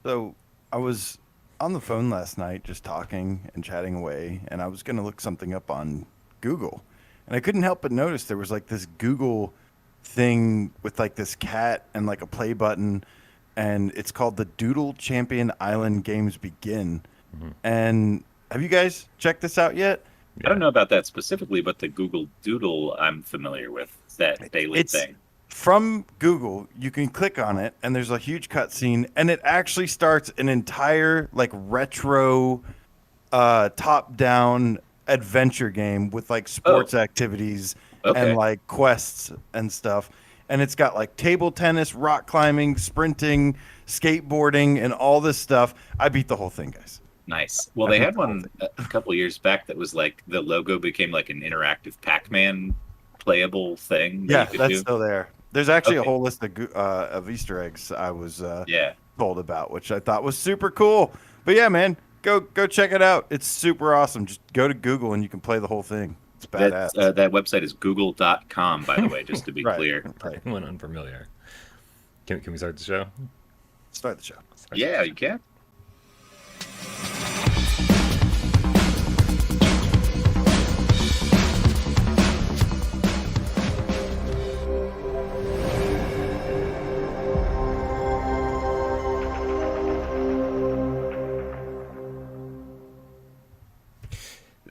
So I was on the phone last night just talking and chatting away, and I was going to look something up on Google. And I couldn't help but notice there was like this Google thing with like this cat and like a play button, and it's called the Doodle Champion Island Games Begin. Hmm. And have you guys checked this out yet? I don't Yeah. know about that specifically, but the Google Doodle I'm familiar with, that daily It's thing. from Google. You can click on it, and there's a huge cutscene, and it actually starts an entire like retro top-down adventure game with like Oh, sports activities and okay. like quests and stuff. And it's got like table tennis, rock climbing, sprinting, skateboarding, and all this stuff. I beat the whole thing, guys. Nice. Well, I they beat had the whole one thing. a couple years back that was like the logo became like an interactive Pac-Man playable thing that you Yeah, could that's do. still there. There's actually a Okay. whole list of Easter eggs I was Yeah. told about, which I thought was super cool. But yeah, man, go check it out. It's super awesome. Just go to Google and you can play the whole thing. It's That badass. that website is google.com, by the way, just to be Right, clear. right. Anyone unfamiliar? Can we start the show? Start the show. Start the Yeah, show. you can.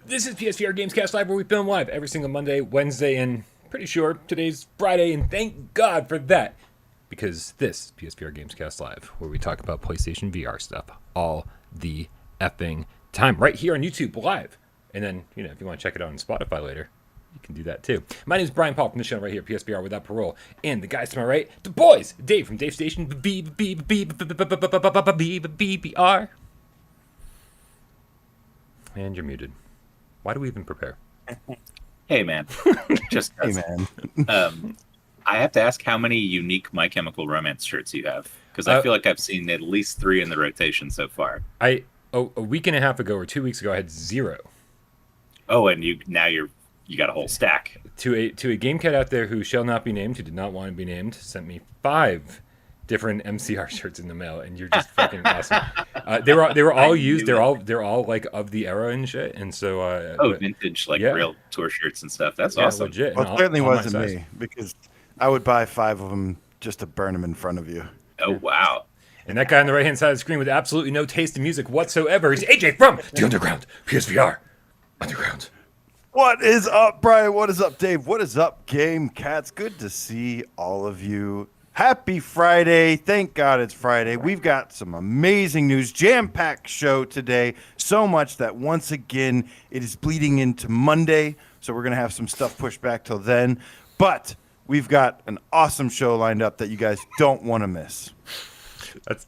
This is PSVR Gamescast Live, where we film live every single Monday, Wednesday, and pretty sure today's Friday, and thank God for that. Because this is PSVR Gamescast Live, where we talk about PlayStation VR stuff all the effing time, right here on YouTube live. And then, if you want to check it out on Spotify later, you can do that too. My name is Brian Paul from the channel right here, PSVR Without Parole. And the guys to my right, the boys, Dave from Dave Station, BBR. And you're muted. Why do we even prepare? Hey, man. Just Hey, 'cause. man. I have to ask how many unique My Chemical Romance shirts you have, because I feel like I've seen at least 3 in the rotation so far. A week and a half ago or 2 weeks ago, I had 0. Oh, and you got a whole stack. To a GameCat out there who shall not be named, who did not want to be named, sent me 5 different MCR shirts in the mail, and you're just fucking awesome. They were all I used. knew They're all like of the era and shit. And so Oh, vintage, like yeah, real tour shirts and stuff. That's yeah, awesome. legit. Well, And it certainly all my wasn't size. me because I would buy 5 of them just to burn them in front of you. Oh, wow. And that guy on the right hand side of the screen with absolutely no taste in music whatsoever is AJ from the Underground PSVR Underground. What is up, Brian? What is up, Dave? What is up, Game Cats? Good to see all of you. Happy Friday. Thank God it's Friday. We've got some amazing news. Jam-packed show today. So much that once again, it is bleeding into Monday. So we're going to have some stuff pushed back till then. But we've got an awesome show lined up that you guys don't want to miss.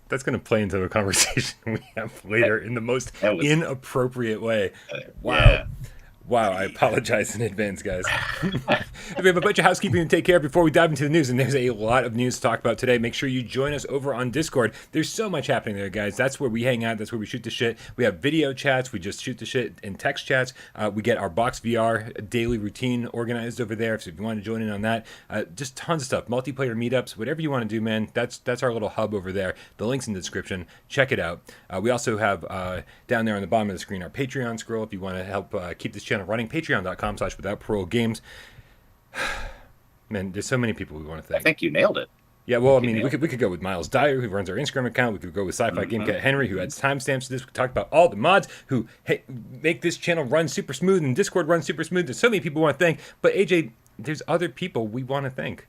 That's going to play into a conversation we have later in the most That was inappropriate way. Wow. yeah. Wow, I apologize in advance, guys. We have a bunch of housekeeping to take care of before we dive into the news, and there's a lot of news to talk about today. Make sure you join us over on Discord. There's so much happening there, guys. That's where we hang out. That's where we shoot the shit. We have video chats. We just shoot the shit in text chats. We get our Box VR daily routine organized over there. So if you want to join in on that, just tons of stuff. Multiplayer meetups, whatever you want to do, man. That's our little hub over there. The link's in the description. Check it out. We also have down there on the bottom of the screen our Patreon scroll if you want to help keep this channel running. Patreon.com/withoutparole Man, there's so many people we want to I thank. think you nailed it. Yeah, well, I You mean, nailed we could go with Miles Dyer, who runs our Instagram account. We could go with Sci-Fi Mhm. Gamecat Henry, who adds timestamps to this. We could talk about all the mods who make this channel run super smooth and Discord run super smooth. There's so many people we want to thank. But AJ, there's other people we want to thank,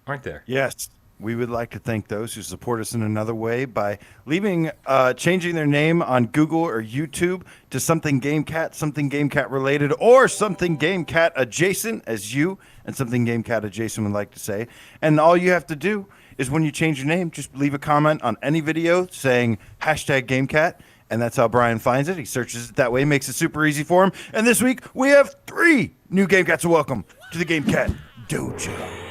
aren't there? Yes, we would like to thank those who support us in another way by changing their name on Google or YouTube to something GameCat related, or something GameCat adjacent, as you and something GameCat adjacent would like to say. And all you have to do is when you change your name, just leave a comment on any video saying #GameCat. And that's how Brian finds it. He searches it that way, makes it super easy for him. And this week, we have 3 new GameCats to welcome to the GameCat Dojo.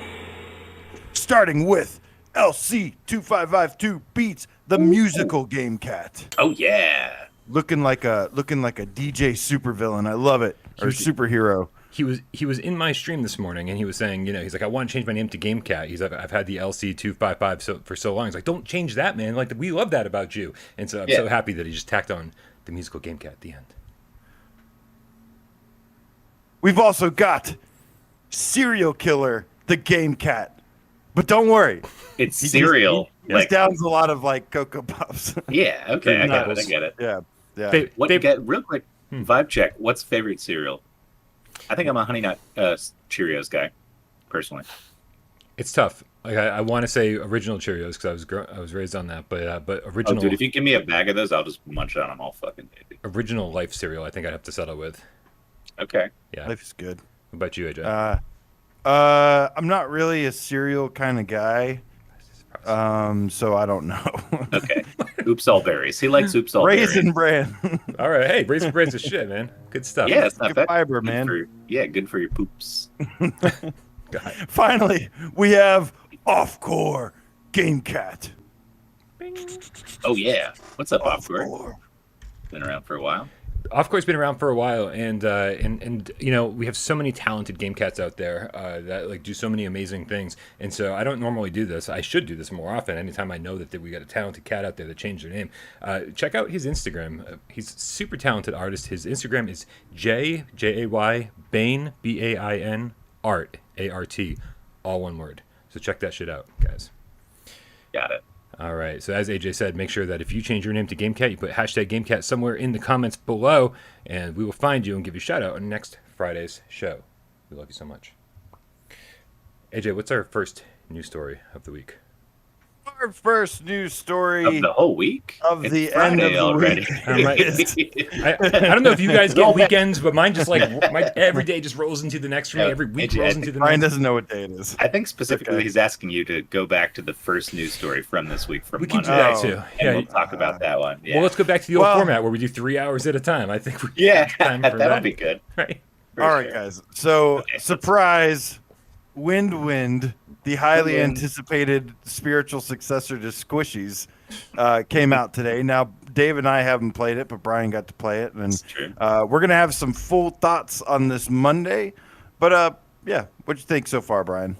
Starting with LC2552 Beats, the musical Game Cat. Oh, yeah. Looking like a DJ supervillain. I love it. Or superhero. he was in my stream this morning, and he was saying, he's like, I want to change my name to GameCat. He's like, I've had the LC255 for so long. He's like, don't change that, man. Like, we love that about you. And so I'm so happy that he just tacked on the musical GameCat at the end. We've also got Serial Killer, the GameCat. But don't worry. It's cereal. He downs a lot of like Cocoa Puffs. Yeah, okay, I get it. Yeah. Real quick, vibe check. What's favorite cereal? I think I'm a Honey Nut Cheerios guy, personally. It's tough. Like I want to say original Cheerios because I was raised on that, but original. Oh, dude, if you give me a bag of those, I'll just munch on them all fucking day. Original Life cereal, I think I'd have to settle with. Okay. Yeah. Life is good. What about you, AJ? I'm not really a cereal kind of guy. So I don't know. Okay. Oops all berries. He likes oops all berries. Raisin Bran. All right. Hey, Raisin Bran's is shit, man. Good stuff. Yeah, it's not Good bad. fiber, man. Good for your poops. Finally, we have Off-Core GameCat. Oh yeah. What's up, Off-Core? Off-Core. Been around for a while. Off-Core's been around for a while, and we have so many talented game cats out there that like do so many amazing things. And so I don't normally do this. I should do this more often. Anytime I know that we got a talented cat out there that changed their name, check out his Instagram. He's a super talented artist. His Instagram is JAY Bain BAIN Art ART, all one word. So check that shit out, guys. Got it. All right. So as AJ said, make sure that if you change your name to GameCat, you put hashtag GameCat somewhere in the comments below, and we will find you and give you a shout out on next Friday's show. We love you so much. AJ, what's our first news story of the week? Our first news story Of the whole week? of It's the end of Friday the already. week. All right. I don't know if you guys get weekends, but mine just every day just rolls into the next for me. Every week AJ, rolls into the Brian next. doesn't know what day it is. I think specifically Okay. he's asking you to go back to the first news story from this week from We can do Monday. that too. And Yeah. we'll talk about that one. Yeah, Well, let's go back to the old Well- format where we do 3 hours at a time. I think we yeah, have time for that'll that. be good. Right. For All right, sure. guys. So, Okay, surprise, Wind, the highly Wind. anticipated spiritual successor to Squishies, came out today. Now, Dave and I haven't played it, but Brian got to play it, and That's true. we're gonna have some full thoughts on this Monday. But what'd you think so far, Brian?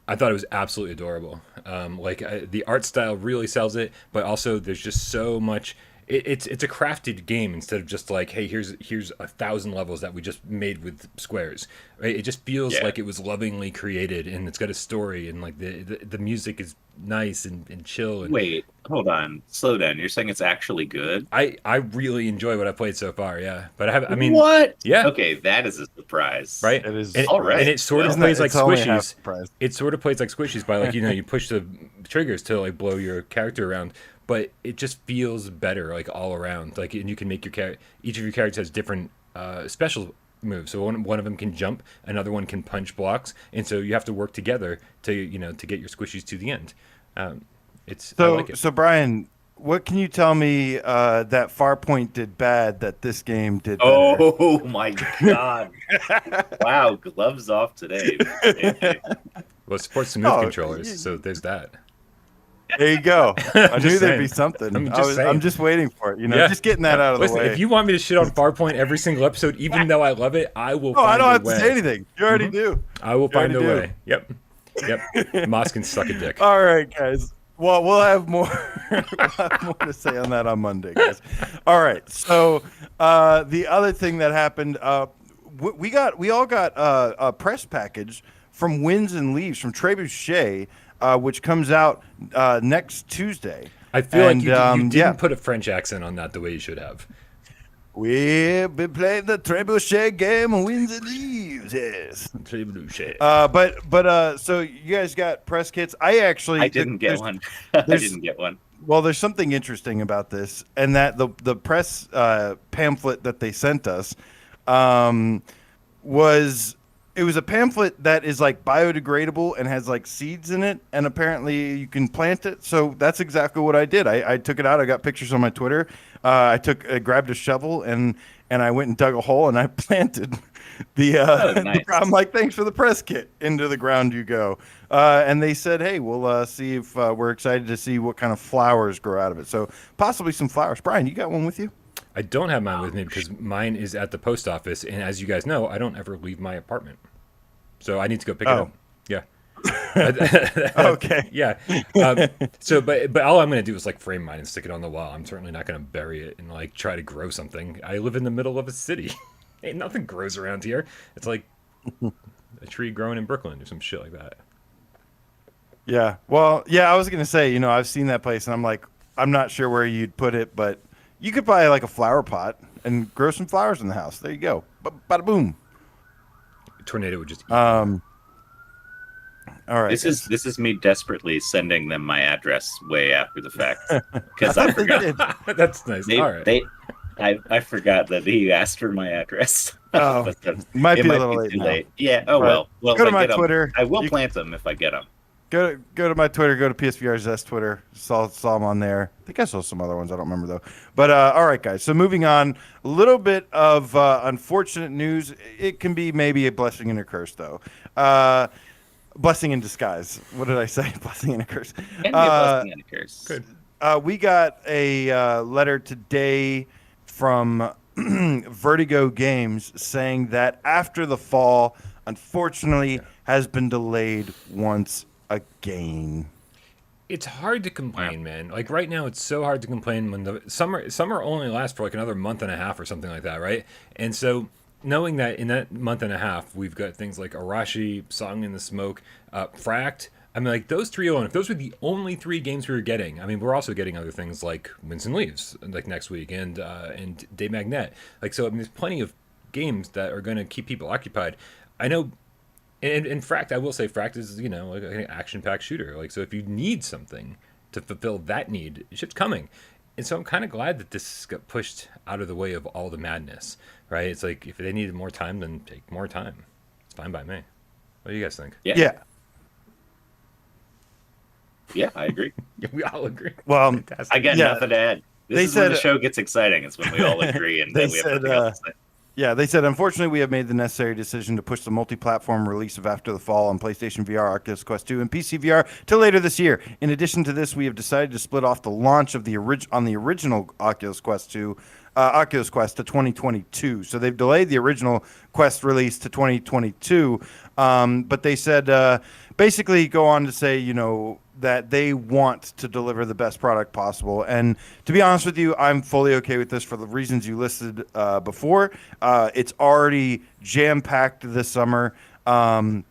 I thought it was absolutely adorable. The art style really sells it, but also there's just so much. It's a crafted game instead of just like, hey, here's 1,000 levels that we just made with squares. Right? It just feels like it was lovingly created, and it's got a story, and like the music is nice and chill. And Wait, hold on. Slow down. You're saying it's actually good? I really enjoy what I've played so far. Yeah, but I mean, what? Yeah. Okay, that is a surprise. Right. It is. And, All right. and it sort of Well, plays like it's only half Squishies. surprise. It sort of plays like Squishies by like you push the triggers to like blow your character around, but it just feels better like all around. Like, and you can make your each of your characters has different special moves. So one of them can jump, another one can punch blocks, and so you have to work together to to get your Squishies to the end. I like it. So Brian, what can you tell me that Farpoint did bad that this game did better? Oh my god! Wow, gloves off today. Well, it supports the move Oh, controllers, so there's that. There you go. I knew just there'd saying. be something. I'm just saying. I'm just waiting for it. Just getting that out of Listen, the way. if you want me to shit on Farpoint every single episode, even though I love it, I will. No, I find don't a have way. to say anything. You already do. I will find a already do. way. Yep. Moss can suck a dick. All right, guys. Well, we'll have more. We'll have more to say on that on Monday, guys. All right. So the other thing that happened, we all got a press package from Winds and Leaves from Trebuchet, which comes out next Tuesday. I feel like you yeah. didn't put a French accent on that the way you should have. We've been playing the Trebuchet game, Winds and Leaves. Yes. Trebuchet. So you guys got press kits. I didn't get one. I didn't get one. Well, there's something interesting about this, and that the press pamphlet that they sent us was a pamphlet that is like biodegradable and has like seeds in it, and apparently you can plant it. So that's exactly what I did. I took it out. I got pictures on my Twitter. I grabbed a shovel and I went and dug a hole and I planted Nice. I'm like, thanks for the press kit. Into the ground you go. And they said, hey, we'll see if we're excited to see what kind of flowers grow out of it. So possibly some flowers. Brian, you got one with you? I don't have mine with me because mine is at the post office, and as you guys know, I don't ever leave my apartment, so I need to go pick it up. Yeah. Okay. Yeah. So, but all I'm gonna do is like frame mine and stick it on the wall. I'm certainly not gonna bury it and like try to grow something. I live in the middle of a city. Ain't nothing grows around here. It's like a tree growing in Brooklyn or some shit like that. Yeah. Well, yeah, I was going to say, I've seen that place and I'm like, I'm not sure where you'd put it, but you could buy like a flower pot and grow some flowers in the house. There you go. Bada boom. A tornado would just eat All right. This is me desperately sending them my address way after the fact because I forgot. That's nice. All right. I forgot that he asked for my address. Oh, might be a little late now. Yeah. Oh, But well. go to my Twitter. I will plant them if I get them. Go to my Twitter. Go to PSVR Zest Twitter. Saw them on there. I think I saw some other ones. I don't remember though. But all right, guys. So moving on, a little bit of unfortunate news. It can be maybe a blessing and a curse though. Blessing in disguise. What did I say? Blessing and a curse. Can be a blessing and a curse. Good. We got a letter today from Vertigo Games saying that After the Fall, unfortunately, has been delayed once again. It's hard to complain, man. Like right now, it's so hard to complain when the summer only lasts for like another month and a half or something like that, right? And so knowing that in that month and a half, we've got things like Arashi, Song in the Smoke, Fract. I mean, like those three alone, if those were the only three games we were getting, I mean, we're also getting other things like Winds and Leaves, like next week, and Day Magnet. Like, so I mean, there's plenty of games that are going to keep people occupied. I know, and Fract, I will say, Fract is like an action-packed shooter. Like, so if you need something to fulfill that need, shit's coming. And so I'm kind of glad that this got pushed out of the way of all the madness, right? It's like if they needed more time, then take more time. It's fine by me. What do you guys think? Yeah. Yeah, I agree. We all agree. Well, Fantastic. I got nothing to add. This is when the show gets exciting. It's when we all agree and then we have nothing else to say. Yeah, they said, unfortunately, we have made the necessary decision to push the multi-platform release of After the Fall on PlayStation VR, Oculus Quest 2, and PC VR to later this year. In addition to this, we have decided to split off the launch of the original Oculus Quest 2, Oculus Quest to 2022. So they've delayed the original Quest release to 2022, but they said basically go on to say, that they want to deliver the best product possible. And to be honest with you, I'm fully okay with this for the reasons you listed before. It's already jam-packed this summer. But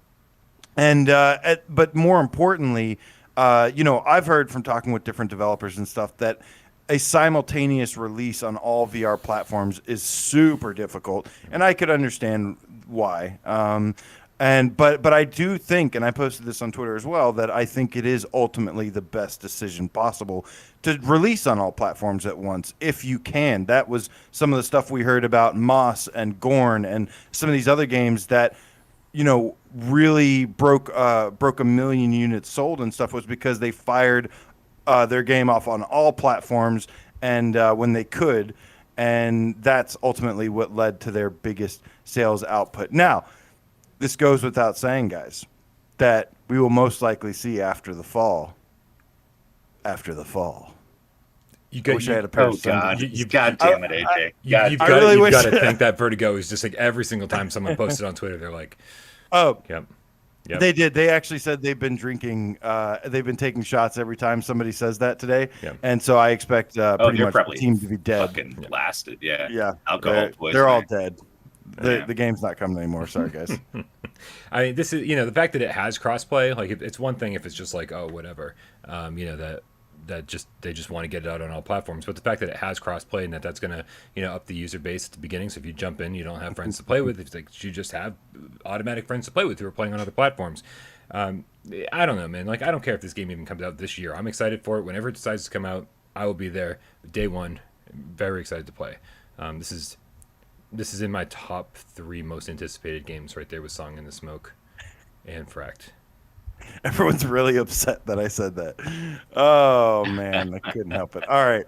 more importantly, I've heard from talking with different developers and stuff that a simultaneous release on all VR platforms is super difficult. And I could understand why. But I do think, and I posted this on Twitter as well, that I think it is ultimately the best decision possible to release on all platforms at once if you can. That was some of the stuff we heard about Moss and Gorn and some of these other games that really broke a million units sold and stuff, was because they fired their game off on all platforms and when they could, and that's ultimately what led to their biggest sales output. Now, this goes without saying, guys, that we will most likely see After the Fall. After the Fall. I wish I had a pair of God. sunglasses. God damn it, AJ. You've got to think that Vertigo is just like every single time someone posted on Twitter, they're like, oh, yep. They did. They actually said they've been drinking. They've been taking shots every time somebody says that today. Yep. And so I expect pretty much the probably team to be dead. Fucking blasted, yeah. Yeah. Alcohol they're all poisoning. dead. The game's not coming anymore. Sorry, guys. I mean, this is the fact that it has crossplay. Like, it's one thing if it's just like, oh, whatever, that just they just want to get it out on all platforms. But the fact that it has crossplay and that's gonna up the user base at the beginning. So if you jump in, you don't have friends to play with. It's like you just have automatic friends to play with who are playing on other platforms. I don't know, man. Like, I don't care if this game even comes out this year. I'm excited for it. Whenever it decides to come out, I will be there. Day one, very excited to play. This is in my top 3 most anticipated games right there with Song in the Smoke and Fract. Everyone's really upset that I said that. Oh, man, I couldn't help it. All right.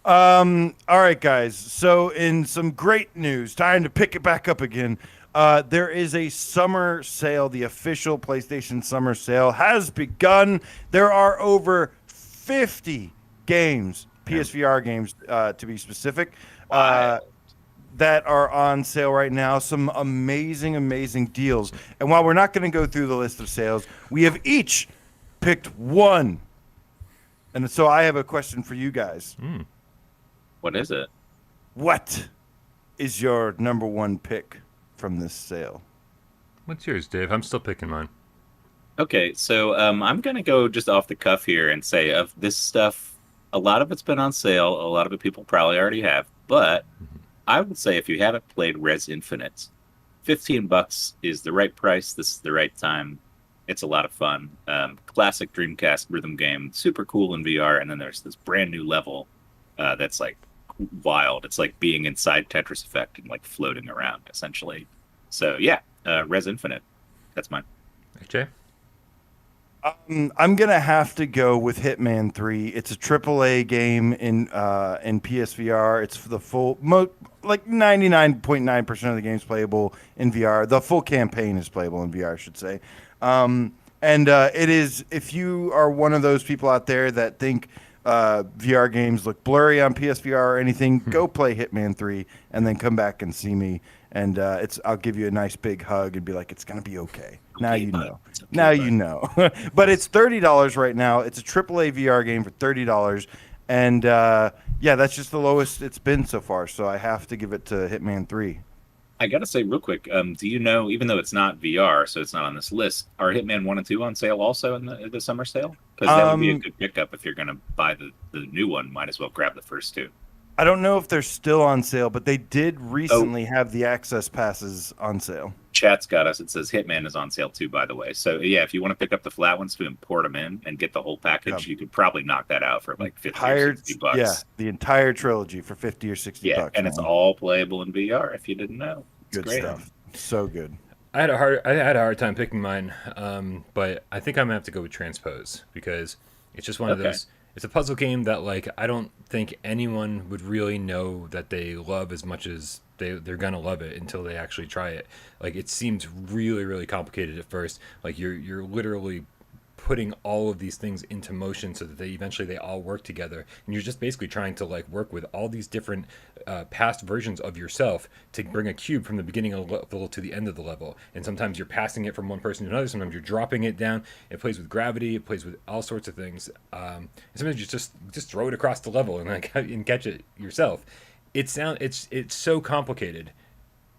All right, guys. So in some great news, time to pick it back up again. There is a summer sale. The official PlayStation Summer Sale has begun. There are over 50 games PSVR games to be specific. Wow. That are on sale right now. Some amazing deals. And while we're not going to go through the list of sales, we have each picked one. And so I have a question for you guys. What is it? What is your number one pick from this sale? What's yours, Dave? I'm still picking mine. Okay, so I'm gonna go just off the cuff here and say of this stuff, a lot of it's been on sale. A lot of it people probably already have, but I would say if you haven't played Res Infinite, $15 is the right price. This is the right time. It's a lot of fun. Classic Dreamcast rhythm game, super cool in VR. And then there's this brand new level that's like wild. It's like being inside Tetris Effect and like floating around essentially. So yeah, Res Infinite. That's mine. Jay? I'm gonna have to go with Hitman 3. It's a AAA game in PSVR. It's for the full, like 99.9% of the game's playable in VR. The full campaign is playable in VR, I should say. It is, if you are one of those people out there that think VR games look blurry on PSVR or anything, go play Hitman 3 and then come back and see me. And I'll give you a nice big hug and be like, it's gonna be okay. Now you know. Now you know. But it's $30 right now. It's a AAA VR game for $30. And yeah, that's just the lowest it's been so far. So I have to give it to Hitman 3. I gotta say real quick, do you know, even though it's not VR, so it's not on this list, are Hitman 1 and 2 on sale also in the summer sale? Because that would be a good pickup if you're gonna buy the new one. Might as well grab the first two. I don't know if they're still on sale, but they did recently have the access passes on sale. Chat's got us. It says Hitman is on sale too, by the way. So yeah, if you want to pick up the flat ones to import them in and get the whole package, you could probably knock that out for like 50 or 60 bucks. Yeah, the entire trilogy for 50 or 60 bucks. And it's all playable in VR if you didn't know. It's good great stuff. So good. I had a hard time picking mine, but I think I'm gonna have to go with Transpose because it's just one of those. It's a puzzle game that like I don't think anyone would really know that they love as much as they're gonna love it until they actually try it. Like it seems really complicated at first. Like you're literally putting all of these things into motion so that they eventually all work together, and you're just basically trying to like work with all these different past versions of yourself to bring a cube from the beginning of the level to the end of the level. And sometimes you're passing it from one person to another, sometimes you're dropping it down. It plays with gravity, it plays with all sorts of things. And sometimes you just throw it across the level and like and catch it yourself. It's so complicated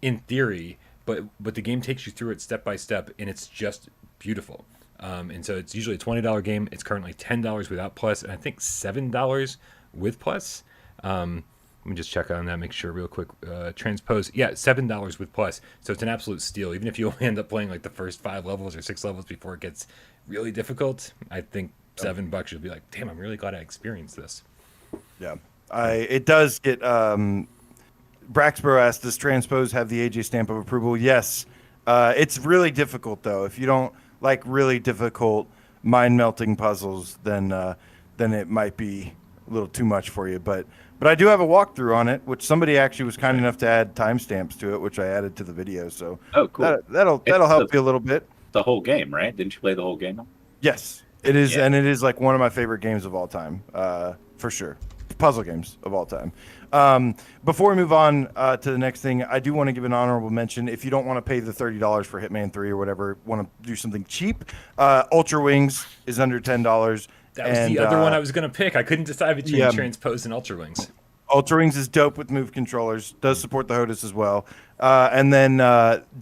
in theory, but the game takes you through it step by step, and it's just beautiful. And so it's usually a $20 game. It's currently $10 without Plus, and I think $7 with Plus. Let me just check on that, make sure real quick. Transpose, yeah, $7 with Plus. So it's an absolute steal. Even if you only end up playing like the first 5 levels or 6 levels before it gets really difficult, I think $7 you'll be like, damn, I'm really glad I experienced this. Yeah, it does get. Braxbro asked, does Transpose have the AJ stamp of approval? Yes. It's really difficult though. If you don't like really difficult mind-melting puzzles, then it might be a little too much for you. But I do have a walkthrough on it, which somebody actually was kind enough to add timestamps to it, which I added to the video. So cool. That'll help you a little bit. The whole game, right? Didn't you play the whole game? Yes, it is, and it is like one of my favorite games of all time, for sure. Puzzle games of all time. Before we move on to the next thing, I do want to give an honorable mention. If you don't want to pay the $30 for Hitman 3 or whatever, want to do something cheap, Ultra Wings is under $10. That was the other one I was going to pick. I couldn't decide between Transpose and Ultra Wings. Ultra Wings is dope with Move controllers. Does support the HOTAS as well. And then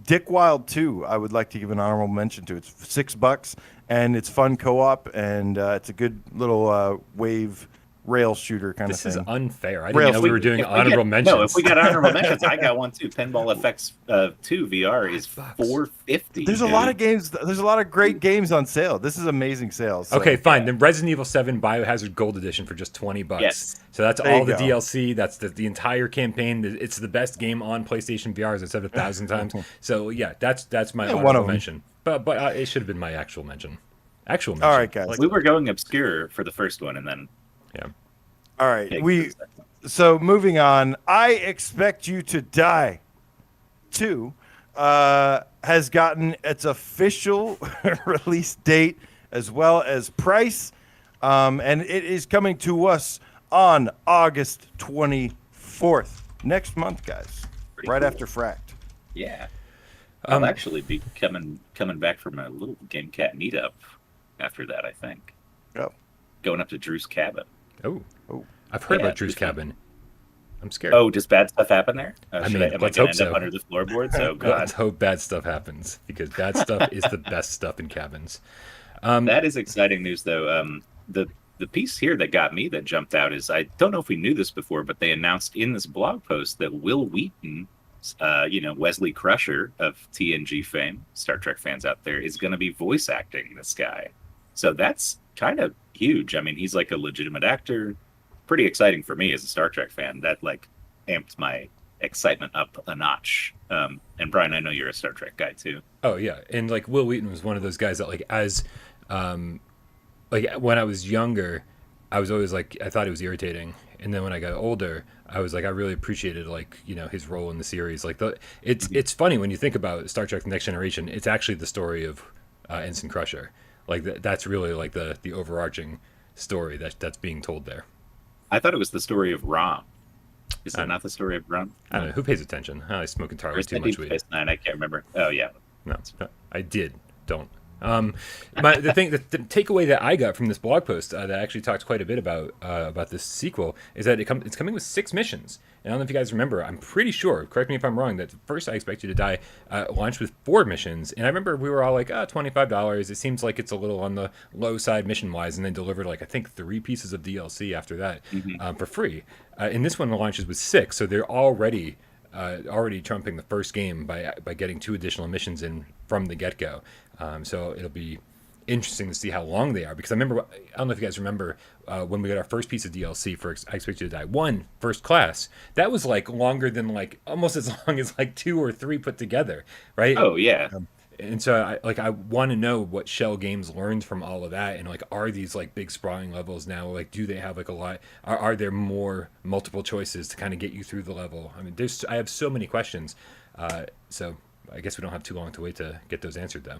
Dick Wild 2, I would like to give an honorable mention to. It's $6, and it's fun co-op, and it's a good little wave rail shooter kind of thing. This is unfair. I didn't know we were doing honorable mentions. No, if we got honorable mentions, I got one too. Pinball FX 2 VR is $450. There's a lot of games. There's a lot of great games on sale. This is amazing sales. So. Okay, fine. Then Resident Evil 7 Biohazard Gold Edition for just $20. Yes. So that's all the DLC. That's the entire campaign. It's the best game on PlayStation VR, as I said 1,000 times. So yeah, that's my honorable mention. But it should have been my actual mention. All right, guys. We were going obscure for the first one, and then. Yeah. All right. So moving on. I Expect You to Die 2 has gotten its official release date as well as price, and it is coming to us on August 24th. Next month, guys. Pretty Right cool. after Fract. Yeah. I'll actually be coming back from a little GameCat meetup after that, I think. Oh. Going up to Drew's cabin. Oh, Oh. I've heard Yeah, about Drew's it's fun. cabin. I'm scared. Oh, does bad stuff happen there? Am I let's going hope to end so. up under the floorboards? Oh, God. Let's hope bad stuff happens, because bad stuff is the best stuff in cabins. That is exciting news, though. The piece here that got me, that jumped out, is, I don't know if we knew this before, but they announced in this blog post that Will Wheaton, Wesley Crusher of TNG fame, Star Trek fans out there, is going to be voice acting this guy. So that's kind of huge. I mean, he's like a legitimate actor. Pretty exciting for me as a Star Trek fan. That like amped my excitement up a notch. And Brian, I know you're a Star Trek guy too. Oh yeah, and like Will Wheaton was one of those guys that like when I was younger, I was always like, I thought it was irritating, and then when I got older, I was like, I really appreciated his role in the series. Like it's funny when you think about Star Trek: The Next Generation. It's actually the story of Ensign Crusher. Like that's really like the overarching story that's being told there. I thought it was the story of Rom. Is that not the story of Rom? I don't know who pays attention. I smoke entirely Or is too that much Deep weed. Space Nine? I can't remember. Oh yeah. No, I did. Don't. The takeaway that I got from this blog post that actually talks quite a bit about this sequel is that it's coming with 6 missions. And I don't know if you guys remember. I'm pretty sure. Correct me if I'm wrong. That First I Expect You to Die launched with 4 missions, and I remember we were all like, $25. It seems like it's a little on the low side mission wise, and then delivered like I think 3 pieces of DLC after that for free. And this one launches with 6, so they're already trumping the first game by getting 2 additional missions in from the get-go. So it'll be interesting to see how long they are, because I don't know if you guys remember when we got our first piece of DLC for I Expect You to Die 1 First Class. That was like longer than like almost as long as like 2 or 3 put together, right? Oh yeah. And so I want to know what Shell Games learned from all of that, and like, are these like big sprawling levels now? Like, do they have like a lot? Are there more multiple choices to kind of get you through the level? I mean, I have so many questions. So I guess we don't have too long to wait to get those answered, though.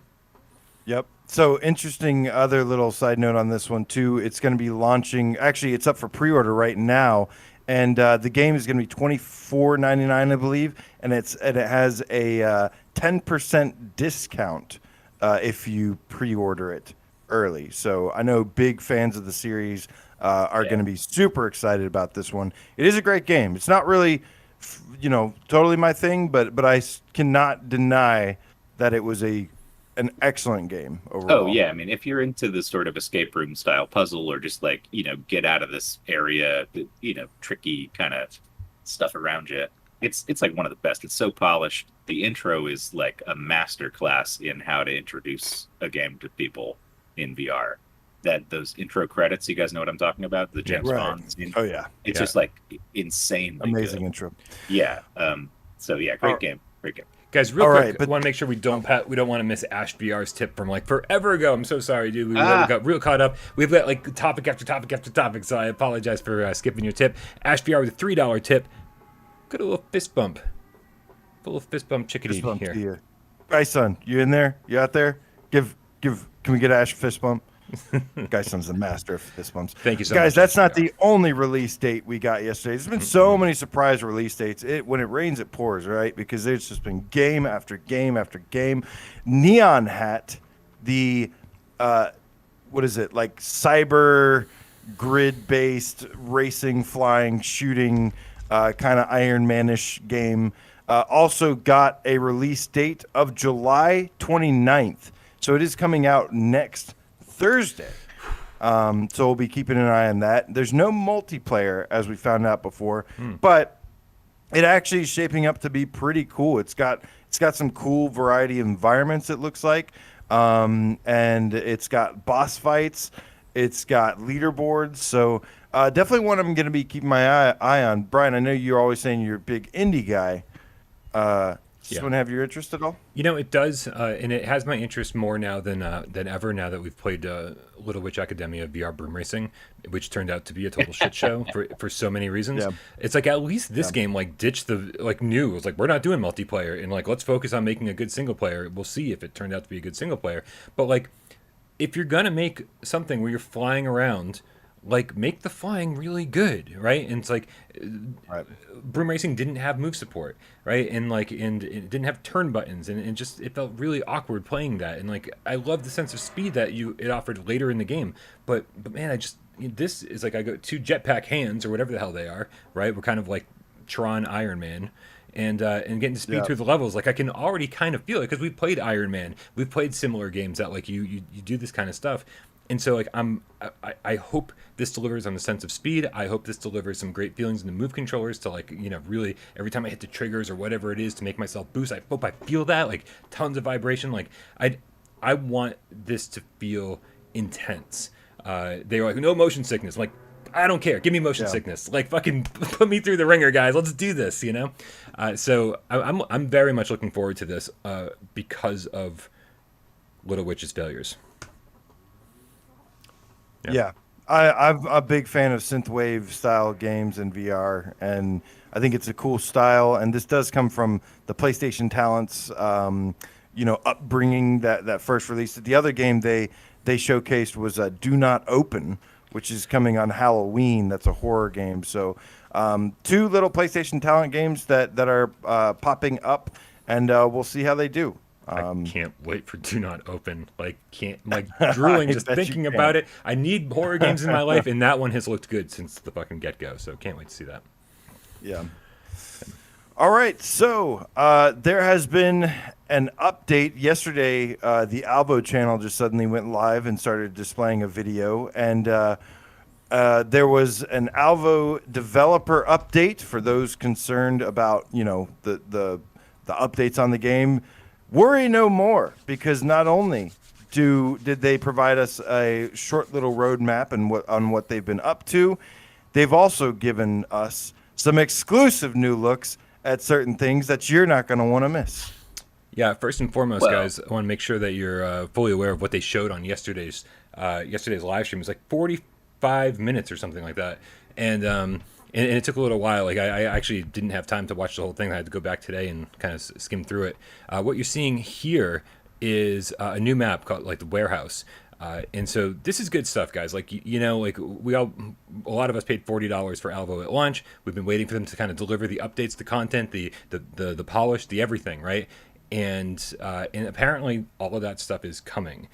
Yep. So interesting other little side note on this one too. It's going to be launching. Actually, it's up for pre-order right now, and the game is going to be $24.99, I believe, and it has a 10% discount if you pre-order it early. So I know big fans of the series are going to be super excited about this one. It is a great game. It's not really, totally my thing, but I cannot deny that it was an excellent game overall. Oh yeah, I mean, if you're into this sort of escape room style puzzle, or just like get out of this area, tricky kind of stuff around you, it's like one of the best. It's so polished. The intro is like a master class in how to introduce a game to people in VR. Those intro credits, you guys know what I'm talking about? The James Bond scene. Oh yeah, it's just like insane, amazing intro. Yeah. So yeah, great game. Guys, real quick, I want to make sure we don't want to miss Ash BR's tip from like forever ago. I'm so sorry, dude. We got real caught up. We've got like topic after topic after topic, so I apologize for skipping your tip. Ash BR with a $3 tip. Got a little fist bump. A little fist bump chickadee here. Guy-son, you in there? You out there? Can we get Ash a fist bump? Guy-son's the master of fist bumps. Thank you so much. Guys, that's not the only release date we got yesterday. There's been so many surprise release dates. When it rains, it pours, right? Because there's just been game after game after game. Neon Hat, the, what is it, like cyber grid-based racing, flying, shooting, kind of Iron Man-ish game, also got a release date of July 29th. So it is coming out next Thursday. So we'll be keeping an eye on that. There's no multiplayer, as we found out before, but it actually is shaping up to be pretty cool. It's got some cool variety of environments, it looks like, and it's got boss fights. It's got leaderboards. So definitely one I'm going to be keeping my eye on. Brian, I know you're always saying you're a big indie guy. Does this one have your interest at all? It does, and it has my interest more now than ever. Now that we've played Little Witch Academia VR Broom Racing, which turned out to be a total shit show for so many reasons. Yeah. It's like at least this game ditched the new. It's like, we're not doing multiplayer, and like, let's focus on making a good single player. We'll see if it turned out to be a good single player. But like, if you're gonna make something where you're flying around like make the flying really good, right? And it's like Right. Broom Racing didn't have move support, right? And it didn't have turn buttons, and just it felt really awkward playing that. And like I love the sense of speed that it offered later in the game, but man, this is like I got two jetpack hands or whatever the hell they are, right? We're kind of like Tron Iron Man. And getting to speed Yeah. through the levels, like I can already kind of feel it because we've played Iron Man, we've played similar games that like you do this kind of stuff, and so like I hope this delivers on the sense of speed. I hope this delivers some great feelings in the move controllers to like really every time I hit the triggers or whatever it is to make myself boost. I hope I feel that like tons of vibration. Like I want this to feel intense. They were like no motion sickness. I'm like I don't care. Give me motion sickness. Like fucking put me through the ringer, guys. Let's do this. So I'm very much looking forward to this because of Little Witch's failures. Yeah. I'm a big fan of synthwave style games in VR, and I think it's a cool style. And this does come from the PlayStation talents, upbringing that first release. The other game they showcased was Do Not Open, which is coming on Halloween. That's a horror game. So two little PlayStation talent games that are popping up, and we'll see how they do. I can't wait for Do Not Open. Drooling just thinking about it. I need horror games in my life, and that one has looked good since the fucking get-go. So can't wait to see that. Yeah. All right. So there has been an update yesterday. The Alvo channel just suddenly went live and started displaying a video, and there was an Alvo developer update for those concerned about the updates on the game. Worry no more, because not only did they provide us a short little roadmap on what they've been up to, they've also given us some exclusive new looks at certain things that you're not going to want to miss. Yeah, first and foremost, guys, I want to make sure that you're fully aware of what they showed on yesterday's live stream. It was like 45 minutes or something like that, and it took a little while. Like I actually didn't have time to watch the whole thing. I had to go back today and kind of skim through it. What you're seeing here is a new map called like the Warehouse. And so this is good stuff, guys. Like, a lot of us paid $40 for Alvo at launch. We've been waiting for them to kind of deliver the updates, the content, the polish, the everything, right? And apparently all of that stuff is coming.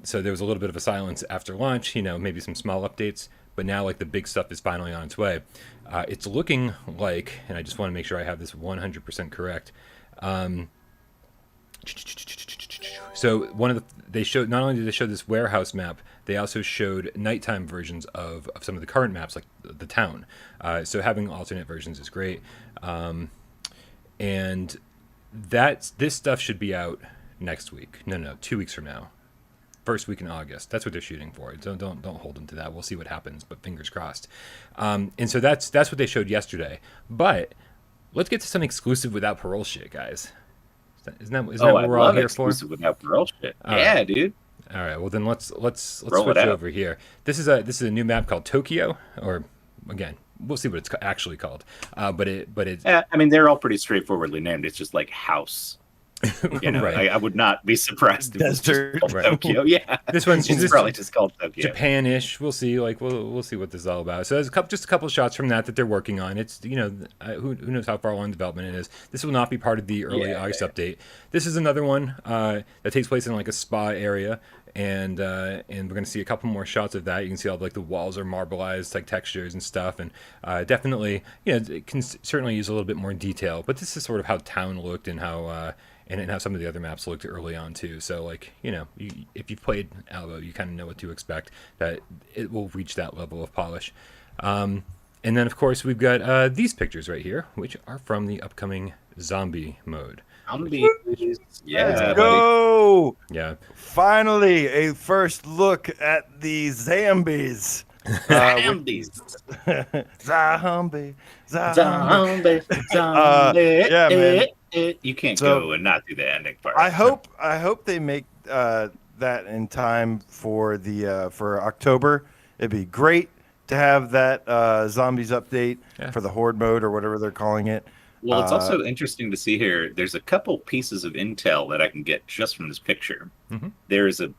So there was a little bit of a silence after launch, maybe some small updates, but now like the big stuff is finally on its way. It's looking like, and I just want to make sure I have this 100% correct. So they showed, not only did they show this warehouse map, they also showed nighttime versions of some of the current maps, like the town. So having alternate versions is great. And this stuff should be out next week. No, 2 weeks from now. First week in August. That's what they're shooting for. Don't hold them to that. We'll see what happens, but fingers crossed. And so that's what they showed yesterday. But let's get to some exclusive without parole shit, guys. Isn't that what we're all here for? Without parole shit. Yeah, dude. All right. Well, then let's switch over here. This is a new map called Tokyo, or again, we'll see what it's actually called. But it's. Yeah, I mean, they're all pretty straightforwardly named. It's just like house. Right. I would not be surprised if it's just called Right. Tokyo. Yeah, This one's probably just called Tokyo. Japan-ish. We'll see. Like we'll see what this is all about. So there's just a couple of shots from that they're working on. It's who knows how far along development it is. This will not be part of the early August update. This is another one that takes place in like a spa area, and we're gonna see a couple more shots of that. You can see all like the walls are marbleized like textures and stuff, and definitely it can certainly use a little bit more detail. But this is sort of how town looked and how. And how some of the other maps looked early on too. So like, if you've played Alvo, you kind of know what to expect, that it will reach that level of polish. And then of course we've got these pictures right here, which are from the upcoming zombie mode. Zombies. Yeah. Let's go! Yeah. Finally, a first look at the zombies. Zombies. Zombie. Yeah, man. You can't go and not do the ending part. I hope they make that in time for the for October. It'd be great to have that zombies update for the horde mode or whatever they're calling it. Well, it's also interesting to see here. There's a couple pieces of intel that I can get just from this picture. Mm-hmm. There's a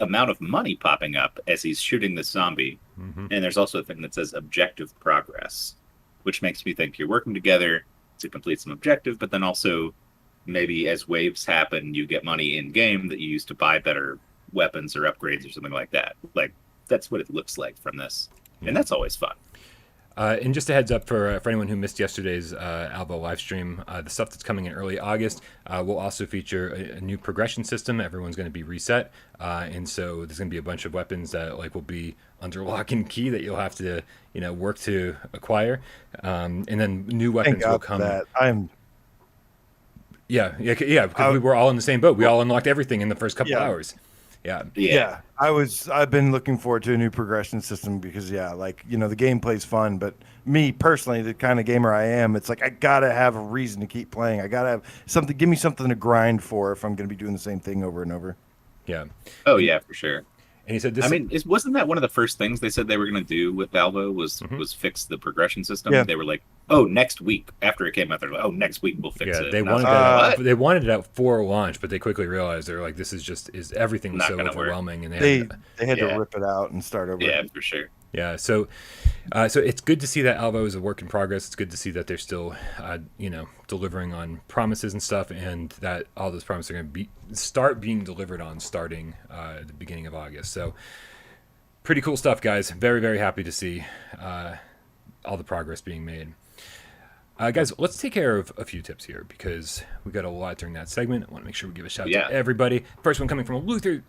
amount of money popping up as he's shooting this zombie. Mm-hmm. And there's also a thing that says objective progress, which makes me think you're working together to complete some objective, but then also maybe as waves happen, you get money in game that you use to buy better weapons or upgrades or something like that. Like, that's what it looks like from this. And that's always fun. And just a heads up for anyone who missed yesterday's Alvo live stream, the stuff that's coming in early August will also feature a new progression system. Everyone's going to be reset, and so there's going to be a bunch of weapons that will be under lock and key that you'll have to work to acquire, and then new weapons will come. Yeah, because we were all in the same boat. We all unlocked everything in the first couple hours. Yeah. I've been looking forward to a new progression system because the gameplay's fun, but me personally, the kind of gamer I am, it's like I gotta have a reason to keep playing. I gotta have something, give me something to grind for if I'm gonna be doing the same thing over and over. Yeah. Oh yeah, for sure. And he said, wasn't that one of the first things they said they were going to do with Alvo was fix the progression system? Yeah. They were like, oh, next week after it came out, they're like, oh, next week we'll fix it. They wanted they wanted it out for launch, but they quickly realized they're like, this is everything was so overwhelming, work. And they had to rip it out and start over. Yeah, for sure. Yeah, so it's good to see that Alvo is a work in progress. It's good to see that they're still, delivering on promises and stuff, and that all those promises are going to start being delivered on starting at the beginning of August. So, pretty cool stuff, guys. Very, very happy to see all the progress being made. Guys, let's take care of a few tips here because we got a lot during that segment. I want to make sure we give a shout out to everybody. First one coming from Luther.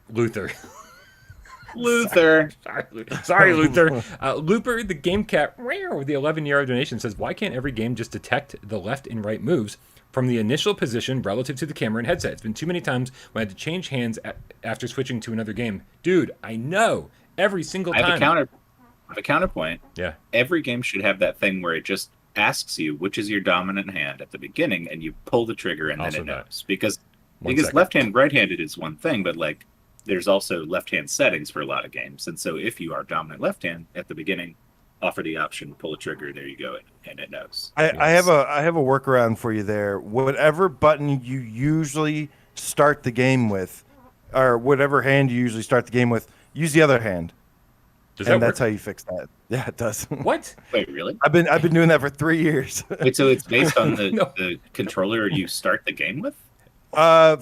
Sorry, Luther. Looper, the GameCat, with the 11-euro donation says, why can't every game just detect the left and right moves from the initial position relative to the camera and headset? It's been too many times when I had to change hands after switching to another game. Dude, I know. Every single time. I have a counterpoint. Yeah. Every game should have that thing where it just asks you which is your dominant hand at the beginning, and you pull the trigger and then it knows. Because left-hand, right-handed is one thing, but there's also left-hand settings for a lot of games. And so if you are dominant left-hand at the beginning, offer the option, pull a trigger, there you go, and it knows. I have a workaround for you there. Whatever button you usually start the game with, or whatever hand you usually start the game with, use the other hand. That's how you fix that. Yeah, it does. What? Wait, really? I've been doing that for 3 years. Wait, so it's based on the controller you start the game with?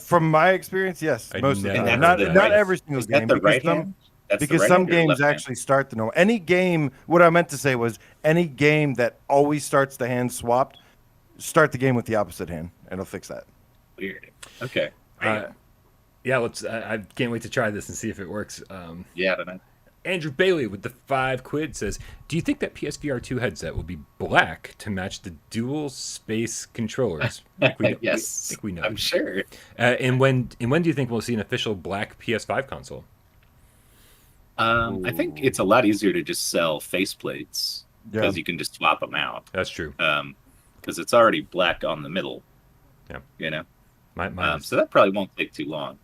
From my experience, yes, most of the time. Not every single game. Because some games actually start the normal. Any game, what I meant to say was any game that always starts the hand swapped, start the game with the opposite hand. It'll fix that. Weird. Okay. Yeah, let's. I can't wait to try this and see if it works. Yeah, I don't know. Andrew Bailey with the £5 says, do you think that PSVR 2 headset will be black to match the dual space controllers? Yes. I think we know. I'm sure. And when do you think we'll see an official black PS5 console? I think it's a lot easier to just sell faceplates because you can just swap them out. That's true. Because it's already black on the middle. Yeah. You know? Mine so that probably won't take too long.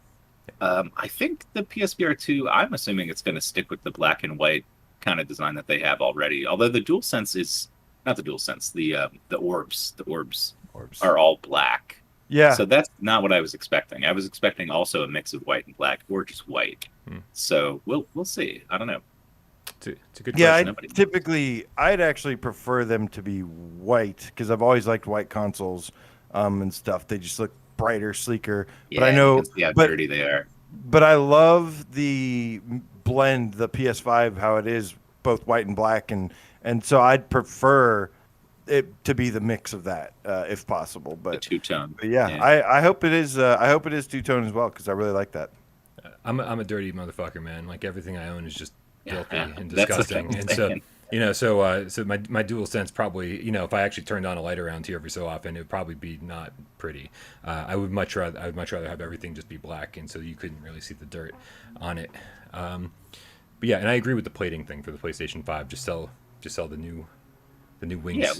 I think the PSVR 2, I'm assuming it's going to stick with the black and white kind of design that they have already. Although the DualSense is not the DualSense, the orbs. The orbs are all black. Yeah. So that's not what I was expecting. I was expecting also a mix of white and black, or just white. So we'll see. I don't know. It's a good question. I'd actually prefer them to be white because I've always liked white consoles and stuff. They just look brighter, sleeker. Yeah, but I know how dirty they are. But I love the blend, the PS5, how it is both white and black, and so I'd prefer it to be the mix of that if possible. But the two-tone. But I hope it is. I hope it is two-tone as well because I really like that. I'm a dirty motherfucker, man. Like everything I own is just filthy and disgusting, and so. So my DualSense probably, if I actually turned on a light around here every so often, it would probably be not pretty. I would much rather have everything just be black, and so you couldn't really see the dirt on it. But yeah, and I agree with the plating thing for the PlayStation 5. Just sell the new wings.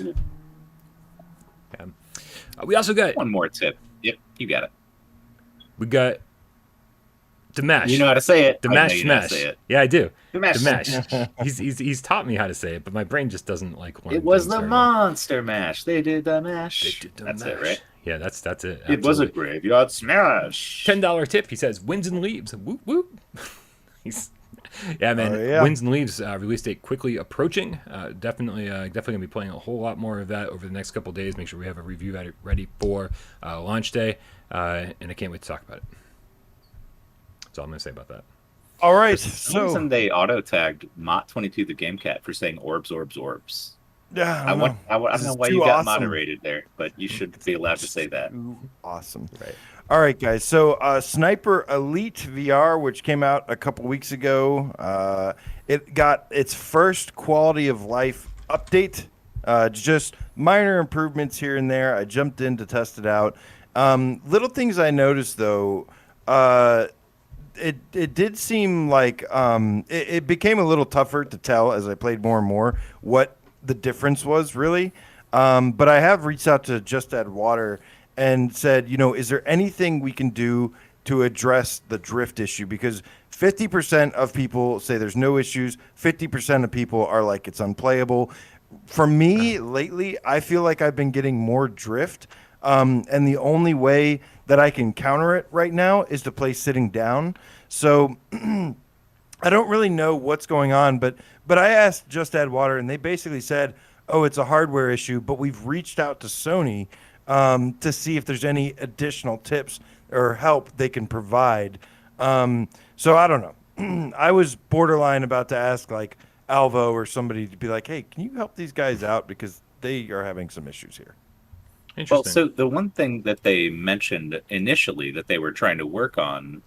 Yeah. We also got one more tip. Yep, you got it. We got Dimash. You know how to say it. Dimash Smash. Yeah, I do. Dimash. He's taught me how to say it, but my brain just doesn't like one. It was the Monster Mash. They did the mash. That's it, right? Yeah, that's it. Absolutely. It was a graveyard smash. $10 tip. He says, wins and leaves. Whoop whoop. Yeah, man. Yeah. Winds and Leaves release date quickly approaching. Definitely gonna be playing a whole lot more of that over the next couple days. Make sure we have a review ready for launch day, and I can't wait to talk about it. That's all I'm gonna say about that. All right. For some reason they auto tagged Mott22 the GameCat for saying orbs, orbs, orbs. Yeah, I don't know why you got moderated there, but you should be allowed to say that. Awesome. Right. All right, guys. So Sniper Elite VR, which came out a couple weeks ago, it got its first quality of life update. Just minor improvements here and there. I jumped in to test it out. Little things I noticed, though. It did seem like it became a little tougher to tell as I played more and more what the difference was, really. But I have reached out to Just Add Water and said, is there anything we can do to address the drift issue? Because 50% of people say there's no issues. 50% of people are like it's unplayable. For me, lately, I feel like I've been getting more drift. And the only way that I can counter it right now is to play sitting down. So I don't really know what's going on, but I asked Just Add Water, and they basically said, oh, it's a hardware issue, but we've reached out to Sony to see if there's any additional tips or help they can provide. So I don't know. I was borderline about to ask like Alvo or somebody to be like, hey, can you help these guys out because they are having some issues here. Well, so the one thing that they mentioned initially that they were trying to work on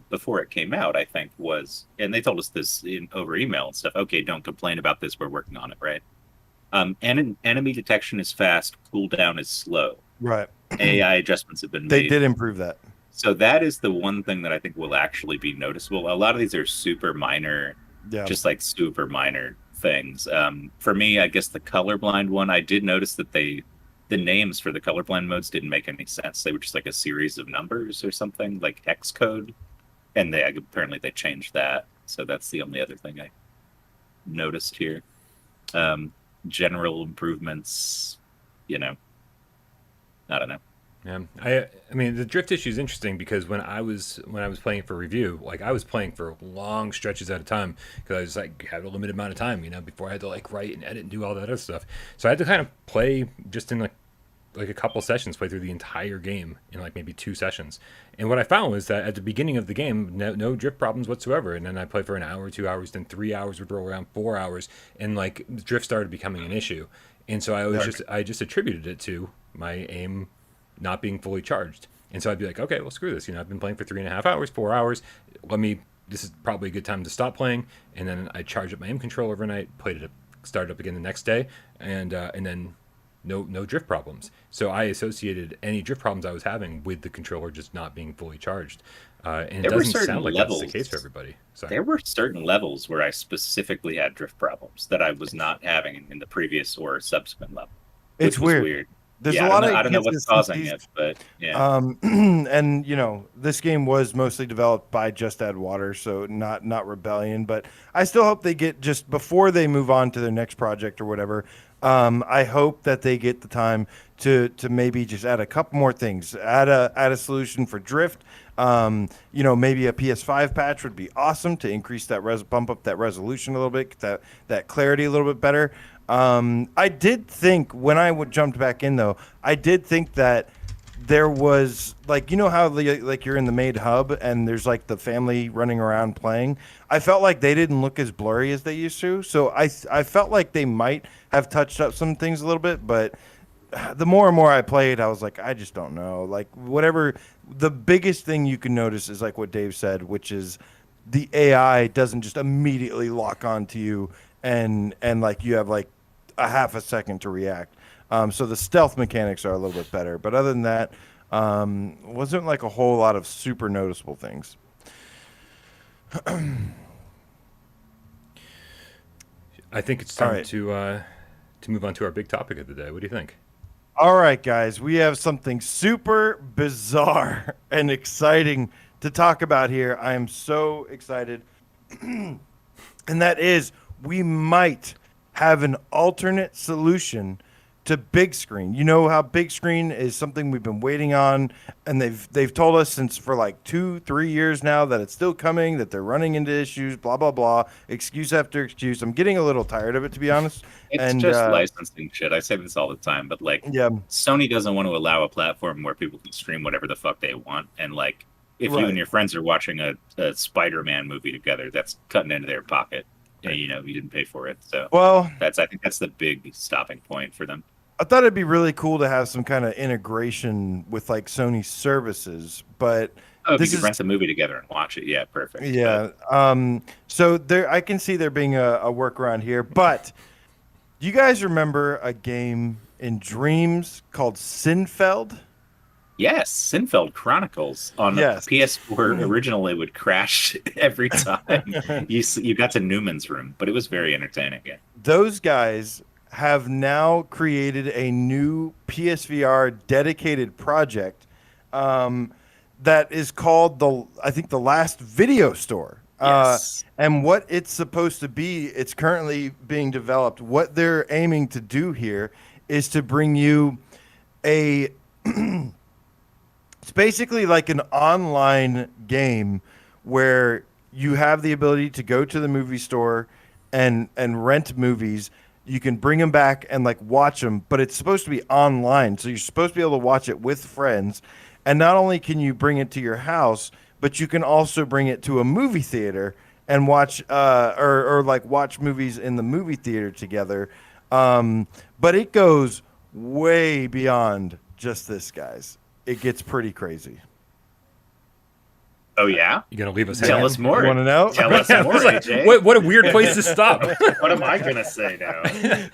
before it came out, I think, was, and they told us this over email and stuff. Okay, don't complain about this. We're working on it, right? Enemy detection is fast. Cooldown is slow. Right. AI adjustments have been made. They did improve that. So that is the one thing that I think will actually be noticeable. A lot of these are super minor, just like super minor things. For me, I guess the colorblind one, I did notice that the names for the colorblind modes didn't make any sense. They were just like a series of numbers or something, like hex code. And apparently they changed that. So that's the only other thing I noticed here. General improvements, I don't know. Yeah, I mean the drift issue is interesting because when I was playing for review, like I was playing for long stretches at a time because I was like had a limited amount of time, before I had to like write and edit and do all that other stuff. So I had to kind of play just in like a couple sessions, play through the entire game in like maybe 2 sessions. And what I found was that at the beginning of the game, no drift problems whatsoever. And then I played for an hour, 2 hours, then 3 hours would roll around, 4 hours, and like drift started becoming an issue. And so I just attributed it to my aim not being fully charged. And so I'd be like, okay, well, screw this. I've been playing for 3.5 hours, 4 hours. This is probably a good time to stop playing. And then I charged up my aim controller overnight, started up again the next day, and then no drift problems. So I associated any drift problems I was having with the controller just not being fully charged. And it doesn't sound like that's the case for everybody. Sorry. There were certain levels where I specifically had drift problems that I was not having in the previous or subsequent level. It's weird. There's a lot of I don't know what's causing it, but yeah. And this game was mostly developed by Just Add Water, so not Rebellion. But I still hope they get, just before they move on to their next project or whatever. I hope that they get the time to maybe just add a couple more things. Add a solution for drift. Maybe a PS5 patch would be awesome to increase that bump up that resolution a little bit, that clarity a little bit better. I did think when I jumped back in though, I did think that there was like, how like you're in the maid hub and there's like the family running around playing. I felt like they didn't look as blurry as they used to. So I felt like they might have touched up some things a little bit, but the more and more I played, I was like, I just don't know. Like whatever, the biggest thing you can notice is like what Dave said, which is the AI doesn't just immediately lock onto you and like you have like a half a second to react. So the stealth mechanics are a little bit better, but other than that, wasn't like a whole lot of super noticeable things. I think it's time to move on to our big topic of the day. What do you think? All right, guys, we have something super bizarre and exciting to talk about here. I am so excited. And that is, we might have an alternate solution to Bigscreen. You know how Bigscreen is something we've been waiting on, and they've told us since for like 2-3 years now that it's still coming, that they're running into issues, blah blah blah, excuse after excuse. I'm getting a little tired of it, to be honest. It's just licensing shit. I say this all the time, but like, yeah, Sony doesn't want to allow a platform where people can stream whatever the fuck they want, and like, if you Right. and your friends are watching a Spider-Man movie together, that's cutting into their pocket. You know, you didn't pay for it, so well, I think that's the big stopping point for them. I thought it'd be really cool to have some kind of integration with like Sony services, but Oh, if this you is could rent a movie together and watch it, yeah, perfect. yeah. So there, I can see there being a workaround here, but do you guys remember a game in Dreams called Sinfeld? Yes, Sinfeld Chronicles on Yes. PS4 originally would crash every time you got to Newman's room, but it was very entertaining. Yeah. Those guys have now created a new PSVR dedicated project that is called the Last Video Store. Yes. And what it's supposed to be, it's currently being developed. What they're aiming to do here is to bring you a it's basically like an online game where you have the ability to go to the movie store and rent movies. You can bring them back and like watch them, but it's supposed to be online. So you're supposed to be able to watch it with friends. And not only can you bring it to your house, but you can also bring it to a movie theater and watch or like watch movies in the movie theater together. But it goes way beyond just this, guys. It gets pretty crazy. Oh yeah, You gonna leave us? tell hanging? us more. You want to know? Tell us I more, was like, AJ. what a weird place to stop. What am I gonna say now?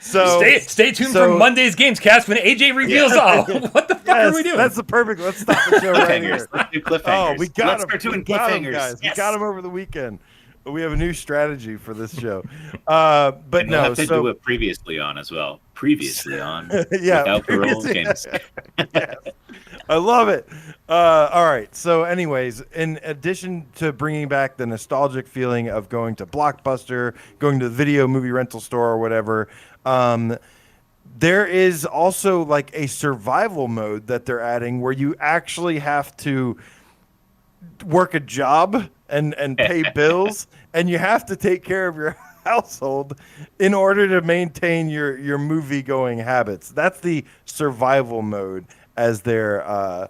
So Stay tuned so- for Monday's Gamescast when AJ reveals all. What the fuck yes, are we doing? that's the perfect. Let's stop the show right here. Cliffhangers. Let's do cliffhangers. Oh, we got Let's him. start doing We got him, cliffhangers. guys. Yes. We got him over the weekend. We have a new strategy for this show. But And we'll no, have to do so it previously on as well. Previously on. yeah, Without Parole previously- games. Yes. I love it. All right. So, anyways, in addition to bringing back the nostalgic feeling of going to Blockbuster, going to the video movie rental store or whatever, there is also like a survival mode that they're adding where you actually have to work a job and pay bills, and you have to take care of your household in order to maintain your movie going habits. That's the survival mode as they're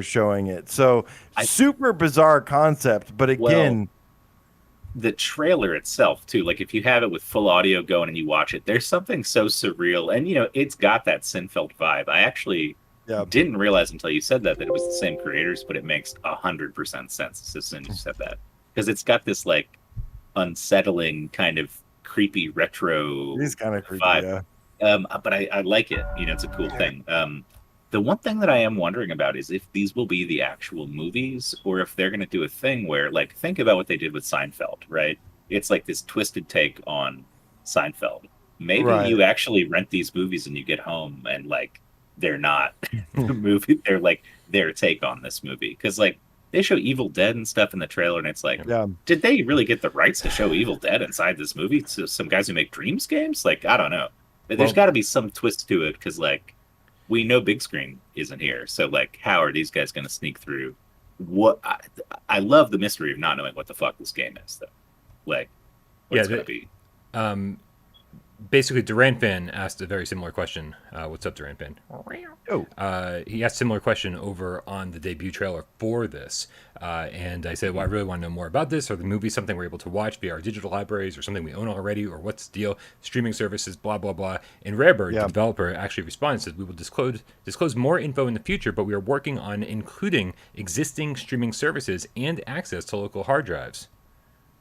showing it. So super bizarre concept, but again, The trailer itself too, like if you have it with full audio going and you watch it, there's something so surreal, and you know it's got that Sinfeld vibe. I actually didn't realize until you said that it was the same creators, but it makes 100% sense as soon as you said that, because it's got this like unsettling kind of creepy retro he's kind of creepy. vibe. Yeah. But I like it. You know, it's a cool thing. The one thing that I am wondering about is if these will be the actual movies, or if they're going to do a thing where, like, think about what they did with Seinfeld, right? It's like this twisted take on Seinfeld. Maybe you actually rent these movies and you get home and, like, they're not the movie. They're, like, their take on this movie. Because, like, they show Evil Dead and stuff in the trailer, and it's like, did they really get the rights to show Evil Dead inside this movie to some guys who make Dreams games? Like, I don't know. There's got to be some twist to it, because, like, we know Bigscreen isn't here, so like, how are these guys going to sneak through? What I love the mystery of not knowing what the fuck this game is, though. Like, what's going to be? Basically, Duran Fan asked a very similar question. What's up, Duran Fan? He asked a similar question over on the debut trailer for this. And I said, well, I really want to know more about this. Are the movies something we're able to watch via our digital libraries, or something we own already, or what's the deal? Streaming services, blah, blah, blah. And Rarebird, the developer, actually responds, says, we will disclose more info in the future, but we are working on including existing streaming services and access to local hard drives.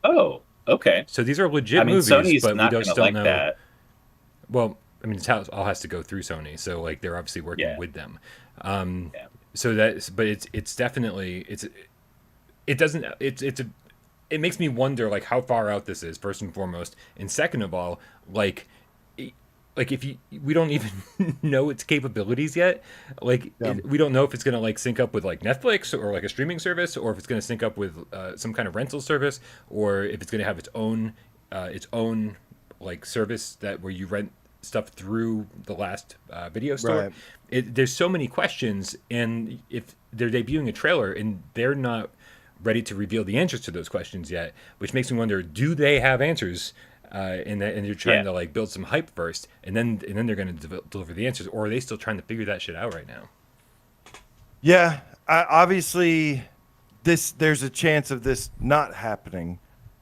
Oh, okay. So these are legit movies, Sony's but not we going just to don't like know. that. Well, I mean, it all has to go through Sony, so like they're obviously working with them. So that's, but it's definitely it makes me wonder like how far out this is, first and foremost, and second of all, like if we don't even know its capabilities yet. Like we don't know if it's gonna like sync up with like Netflix or like a streaming service, or if it's gonna sync up with some kind of rental service, or if it's gonna have its own like service that where you rent stuff through the last video store. Right. There's so many questions, and if they're debuting a trailer and they're not ready to reveal the answers to those questions yet, which makes me wonder: do they have answers? And you're trying to like build some hype first, and then they're going to deliver the answers, or are they still trying to figure that shit out right now? Yeah, obviously, there's a chance of this not happening,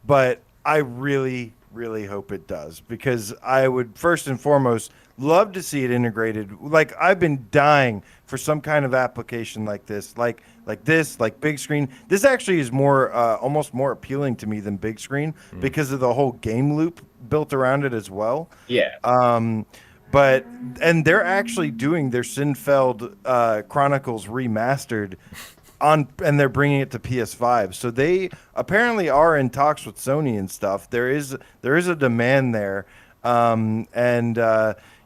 but I really, really hope it does, because I would first and foremost love to see it integrated. Like, I've been dying for some kind of application like this, like Bigscreen. This actually is more almost more appealing to me than Bigscreen because of the whole game loop built around it as well. Yeah. But they're actually doing their Sinfeld Chronicles remastered and they're bringing it to PS5. So they apparently are in talks with Sony and stuff. There is a demand there,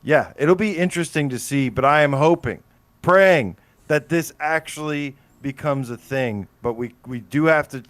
yeah, it'll be interesting to see. But I am hoping, praying that this actually becomes a thing. But we do have to,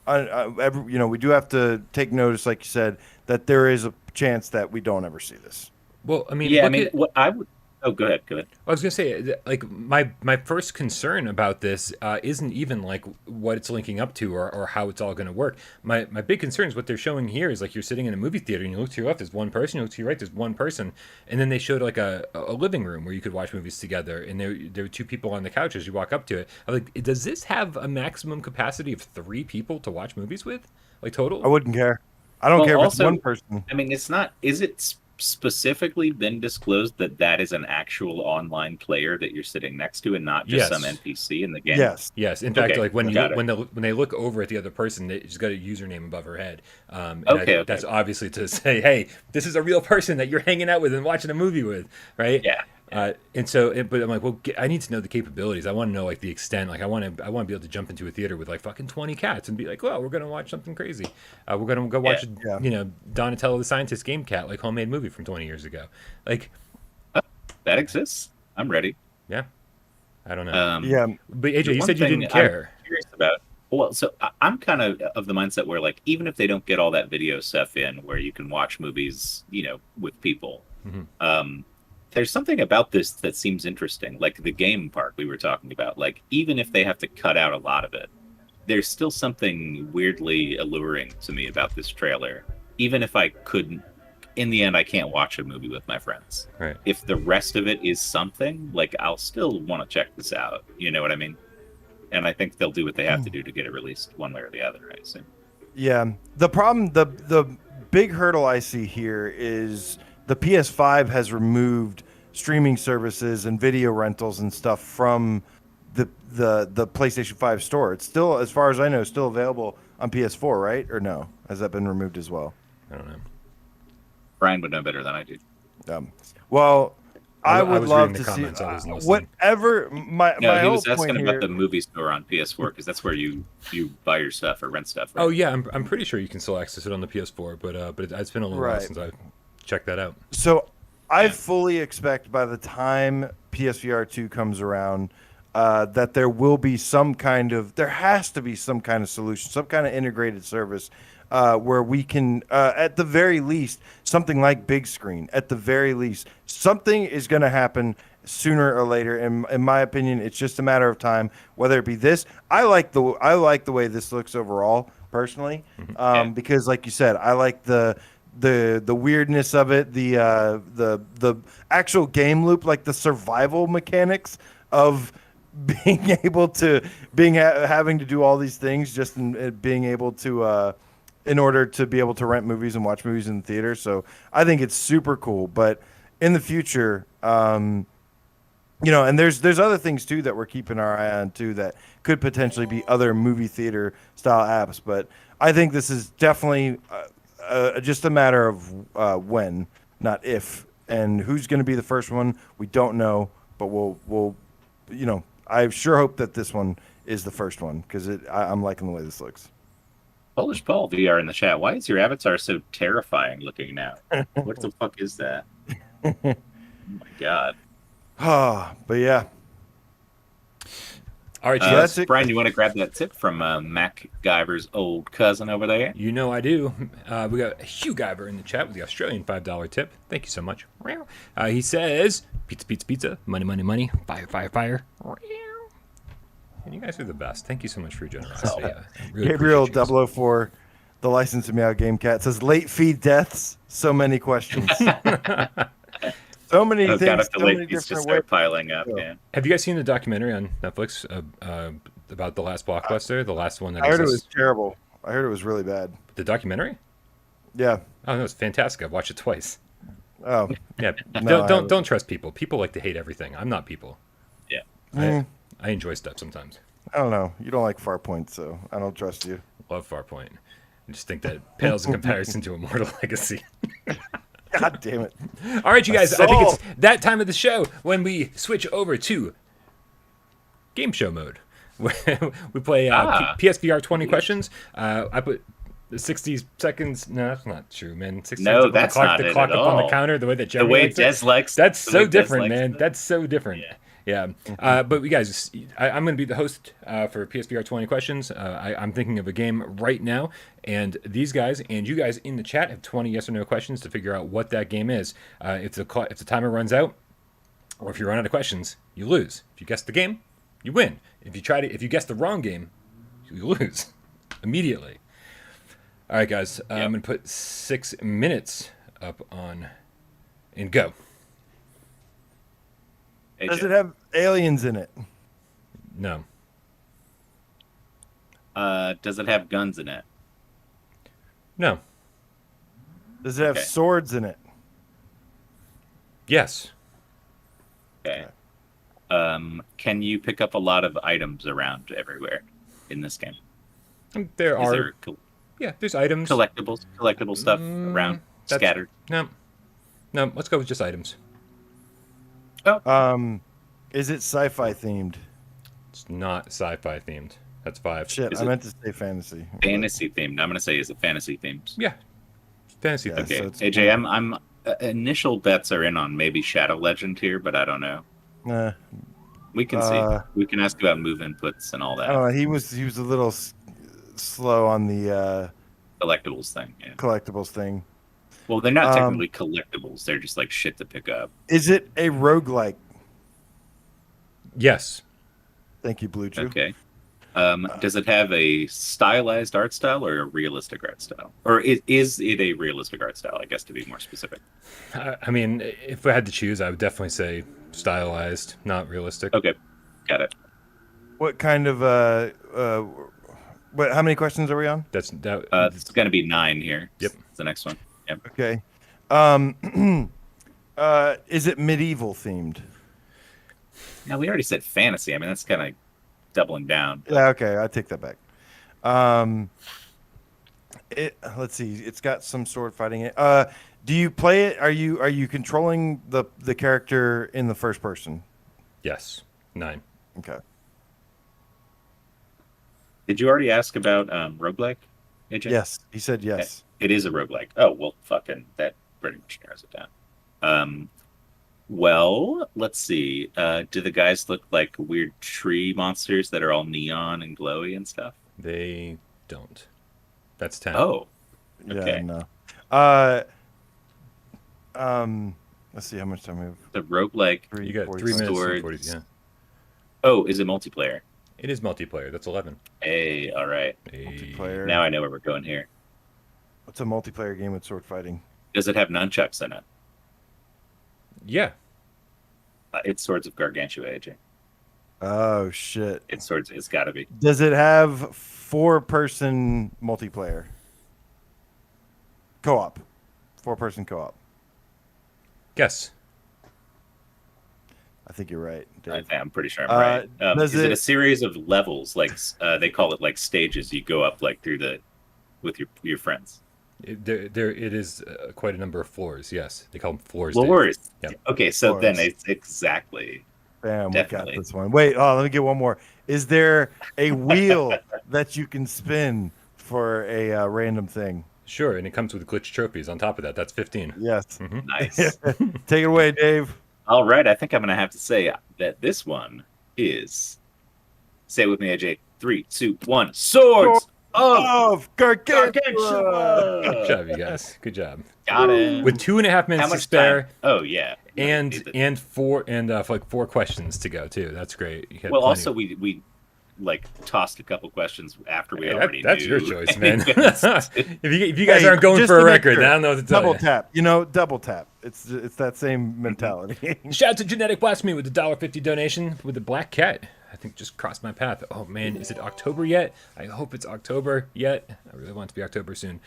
we do have to take notice, like you said, that there is a chance that we don't ever see this. Well, I mean, yeah, I mean, what I would. Oh, go ahead. Go ahead. I was gonna say, like, my first concern about this isn't even like what it's linking up to or how it's all gonna work. My big concern is what they're showing here is like you're sitting in a movie theater and you look to your left, there's one person, you look to your right, there's one person, and then they showed like a living room where you could watch movies together, and there were two people on the couch as you walk up to it. I'm like, does this have a maximum capacity of 3 people to watch movies with, like total? I wouldn't care. I don't care if also, it's one person. I mean, it's not. Is it specifically been disclosed that is an actual online player that you're sitting next to and not just some NPC in the game? Yes. In fact, like when they look over at the other person, they just got a username above her head. That's obviously to say, hey, this is a real person that you're hanging out with and watching a movie with, right? Yeah. But I'm like, well, I need to know the capabilities. I want to know like the extent. Like I want to be able to jump into a theater with like fucking 20 cats and be like, well, we're gonna watch something crazy. We're gonna go watch, Donatello the Scientist Gamecat, like homemade movie from 20 years ago. Like that exists. I'm ready. Yeah, I don't know. Yeah, but AJ, you said you didn't care. I'm curious about. Well, so I'm kind of the mindset where like even if they don't get all that video stuff in, where you can watch movies, with people. Mm-hmm. There's something about this that seems interesting, like the game part we were talking about. Like, even if they have to cut out a lot of it, there's still something weirdly alluring to me about this trailer. Even if I couldn't, in the end, I can't watch a movie with my friends. Right. If the rest of it is something, like, I'll still want to check this out. You know what I mean? And I think they'll do what they have to do to get it released one way or the other, I assume. Yeah. The problem, the big hurdle I see here is the PS5 has removed streaming services and video rentals and stuff from the PlayStation 5 store. It's still, as far as I know, still available on PS4, right? Or no? Has that been removed as well? I don't know. Brian would know better than I do. Well, I would love to see whatever. He was asking about the movie store on PS4 because that's where you buy your stuff or rent stuff. Right? Oh yeah, I'm pretty sure you can still access it on the PS4, but it's been a little while since I checked that out. So I fully expect by the time PSVR 2 comes around that there has to be some kind of solution, some kind of integrated service where we can, at the very least, something like Bigscreen. At the very least, something is going to happen sooner or later. In my opinion, it's just a matter of time. Whether it be this, I like the way this looks overall, personally, because, like you said, I like the weirdness of it, the actual game loop, like the survival mechanics of being able to having to do all these things just in being able to in order to be able to rent movies and watch movies in the theater. So I think it's super cool. But in the future, and there's other things too that we're keeping our eye on too that could potentially be other movie theater style apps. But I think this is definitely just a matter of when, not if. And who's going to be the first one, we don't know. But we'll I sure hope that this one is the first one because I'm liking the way this looks. Polish Paul VR in the chat. Why is your avatar so terrifying looking now? What the fuck is that? Oh my god. But yeah. All right, you So guys. that's it. Brian, you want to grab that tip from MacGyver's old cousin over there? You know I do. We got Hugh Guyver in the chat with the Australian $5 tip. Thank you so much. He says, pizza, pizza, pizza, money, money, money, fire, fire, fire. And you guys are the best. Thank you so much for your generosity. I really Gabriel appreciate you guys. 004, the license to meow GameCat, says late fee deaths. So many questions. So many Oh, things. God, if the So many late fees just different start ways. piling up, Yeah. yeah. Have you guys seen the documentary on Netflix about the last blockbuster, the last one that I heard it was exists? terrible. I heard it was really bad. The documentary? Yeah. Oh no, it's fantastic. I've watched it twice. Oh. Yeah, No, I haven't. don't trust people. People like to hate everything. I'm not people. Yeah. I enjoy stuff sometimes. I don't know. You don't like Farpoint, so I don't trust you. Love Farpoint. I just think that pales in comparison to Immortal Legacy. God damn it. All right, you guys. I think Assault. it's that time of the show when we switch over to game show mode. We play PSVR 20 questions. I put 60 seconds. No, that's not true, man. 60 No, seconds. that's not the it clock at up on the all. counter, the way that The Jeremy way likes it. Des likes That's the so way Des different, likes man. it. That's so different. Yeah. But you guys, I'm going to be the host for PSVR 20 questions. I'm thinking of a game right now, and these guys and you guys in the chat have 20 yes or no questions to figure out what that game is. If the timer runs out, or if you run out of questions, you lose. If you guess the game, you win. If you guess the wrong game, you lose immediately. All right, guys. I'm going to put 6 minutes up on and go. Does it have aliens in it? No. Does it have guns in it? No. Does it have Okay. swords in it? Yes. Okay. Can you pick up a lot of items around everywhere in this game? There Is are. there There's items. collectible stuff around scattered? No. Let's go with just items. Is it sci-fi themed? It's not sci-fi themed. That's 5. Shit, Is I it meant to say fantasy. Fantasy themed. I'm gonna say is it fantasy themed? Yeah. Fantasy Yeah, themed. Okay, so it's- AJ, I'm initial bets are in on maybe Shadow Legend here, but I don't know. We can see. We can ask about move inputs and all I that don't know. He was a little slow on the collectibles thing. Yeah. collectibles thing. Well, they're not technically collectibles. They're just like shit to pick up. Is it a roguelike? Yes. Thank you, Blue Chew. Okay. Does it have a stylized art style or a realistic art style? Or is it a realistic art style, I guess, to be more specific? I mean, if I had to choose, I would definitely say stylized, not realistic. Okay, got it. What kind of how many questions are we on? That's that. It's going to be 9 here. Yep. It's the next one. Yep. Okay. Is it medieval themed? Now, we already said fantasy. I mean, that's kind of doubling down. Yeah, okay, I take that back. Let's see. It's got some sword fighting in it. Do you play it? Are you controlling the character in the first person? Yes. 9. Okay. Did you already ask about roguelike, AJ? Yes, he said yes. It is a roguelike. Oh, well, fucking, that pretty much narrows it down. Well, let's see. Do the guys look like weird tree monsters that are all neon and glowy and stuff? They don't. That's 10. Oh, Yeah, okay. no. Let's see how much time we have. The roguelike. You got 3 minutes Swords. and 40. Yeah. Oh, is it multiplayer? It is multiplayer. That's 11. Hey, all right. Multiplayer. Now I know where we're going here. What's a multiplayer game with sword fighting? Does it have nunchucks in it? Yeah. It's Swords of Gargantua, AJ. Oh shit! It's Swords. It's got to be. Does it have 4-person multiplayer? Co-op. 4-person co-op. Yes. I think you're right, Dave. I'm pretty sure I'm right. does Is it a it- series of levels? Like they call it like stages. You go up like through with your friends. It is quite a number of floors. Yes. They call them floors. Floors. Yeah. Okay, so then Floors. it's exactly. Bam, Definitely. we got this one. Wait, let me get one more. Is there a wheel that you can spin for a random thing? Sure. And it comes with glitch trophies on top of that. That's 15. Yes. Mm-hmm. Nice. Take it away, Dave. All right, I think I'm gonna have to say that this one is Say it with me, AJ. 3, 2, 1. Swords of Gargantua. Gargantua. Good job, you guys. Good job. Got it. With 2.5 minutes How to much spare, time? Oh yeah. and four like 4 questions to go too. That's great. You had Well, plenty. also we like tossed a couple questions after we already that's knew. your choice, man. if you guys Hey, aren't going just for a to make record, sure, I don't know what to tell double you. tap. Double tap. It's that same mentality. Shout out to Genetic Blasphemy with the $1.50 donation with the black cat. I think just crossed my path. Oh man, is it October yet? I hope it's October yet. I really want it to be October soon.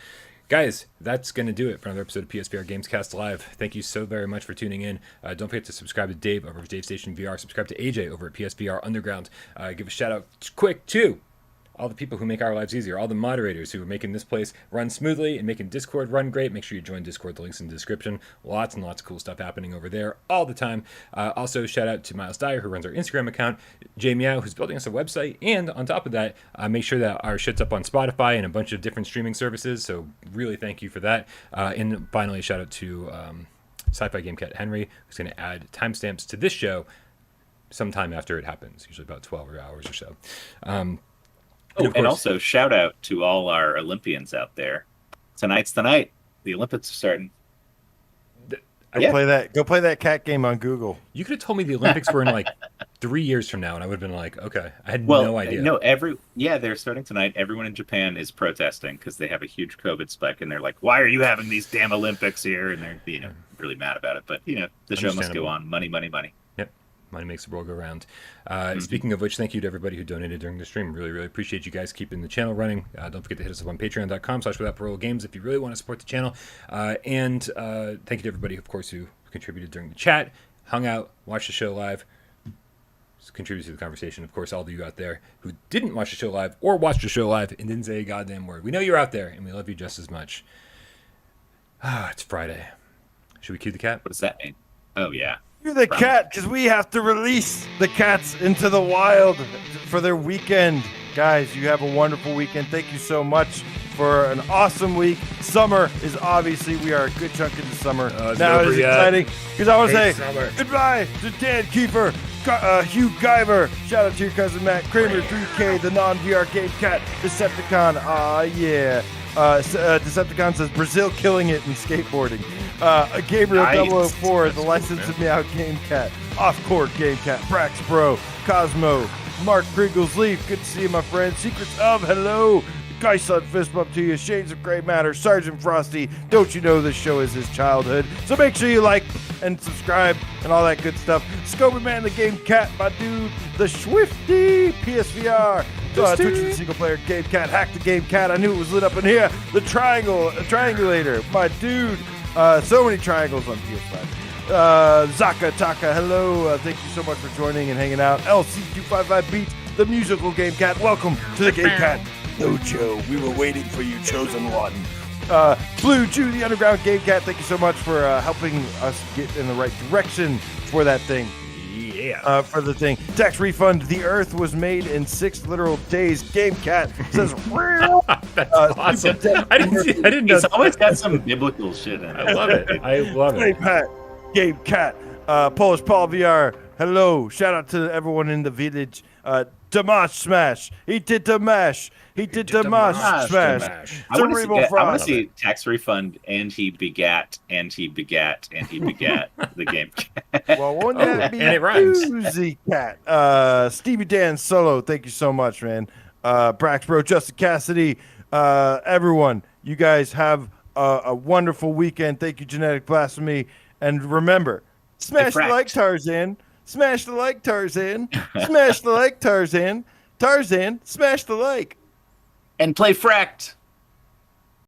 Guys, that's going to do it for another episode of PSVR Gamescast Live. Thank you so very much for tuning in. Don't forget to subscribe to Dave over at Dave Station VR. Subscribe to AJ over at PSVR Underground. Give a shout out quick to all the people who make our lives easier, all the moderators who are making this place run smoothly and making Discord run great. Make sure you join Discord. The link's in the description. Lots and lots of cool stuff happening over there all the time. Also, shout out to Miles Dyer, who runs our Instagram account, Jay Meow, who's building us a website, and on top of that, make sure that our shit's up on Spotify and a bunch of different streaming services, so really thank you for that. And finally, shout out to Sci-Fi Game Cat Henry, who's going to add timestamps to this show sometime after it happens, usually about 12 hours or so. And also shout out to all our Olympians out there. Tonight's the night. The Olympics are starting. Go play that cat game on Google. You could have told me the Olympics were in like 3 years from now, and I would have been like, okay, I had no idea. No, they're starting tonight. Everyone in Japan is protesting because they have a huge COVID spike, and they're like, "Why are you having these damn Olympics here?" And they're really mad about it. But the show must go on. Money, money, money. Yep. Money makes the world go round. Speaking of which, thank you to everybody who donated during the stream. Really, really appreciate you guys keeping the channel running. Don't forget to hit us up on patreon.com/withoutparole if you really want to support the channel. And thank you to everybody, of course, who contributed during the chat, hung out, watched the show live, contributed to the conversation. Of course, all of you out there who didn't watch the show live or watched the show live and didn't say a goddamn word. We know you're out there, and we love you just as much. It's Friday. Should we cue the cat? What does that mean? Oh, yeah. You're the cat, because we have to release the cats into the wild for their weekend. Guys, you have a wonderful weekend. Thank you so much for an awesome week. Summer is obviously, we are a good chunk into summer. Now it is exciting, because I want to say summer. Goodbye to Dan Kiefer, Hugh Guyver. Shout out to your cousin Matt Kramer, 3K, the non-VR Game Cat, Decepticon. Yeah. Decepticon says Brazil killing it in skateboarding. Gabriel 004, the licensed Meow Game Cat, Off-Court Game Cat, Brax Bro, Cosmo, Mark Kriegels Leaf, good to see you, my friend. Secrets of Hello, Guyson fist bump to you, Shades of Grey Matter, Sergeant Frosty. Don't you know this show is his childhood? So make sure you like and subscribe and all that good stuff. Scoby Man, the Game Cat, my dude, the Swifty, PSVR. Twitch the single player Game Cat, Hack the Game Cat. I knew it was lit up in here. The Triangulator, my dude. So many triangles on PS5. Zaka Taka, hello. Thank you so much for joining and hanging out. LC255 Beats, the musical Game Cat. Welcome to the Game Cat Dojo. We were waiting for you, chosen one. Blue Jew, the underground Game Cat. Thank you so much for helping us get in the right direction for that thing. Yeah. For the thing. Tax refund. The Earth was made in 6 literal days. Game Cat says, That's awesome. I didn't know. He's always got some biblical shit in it. I love it. I love it. Game Cat. Polish Paul VR. Hello. Shout out to everyone in the village. Damash Smash. He did Damash. He did Damash Smash. I want to see tax refund, and he begat, and he begat, and he begat the Game Cat. Well, wouldn't that be and it rhymes. Doozy Cat? Stevie Dan Solo, thank you so much, man. Brax Bro, Justin Cassidy, everyone, you guys have a wonderful weekend. Thank you, Genetic Blasphemy. And remember, smash the like Tarzan. Smash the like Tarzan. Smash the like Tarzan. Tarzan, smash the like. And play Fracked.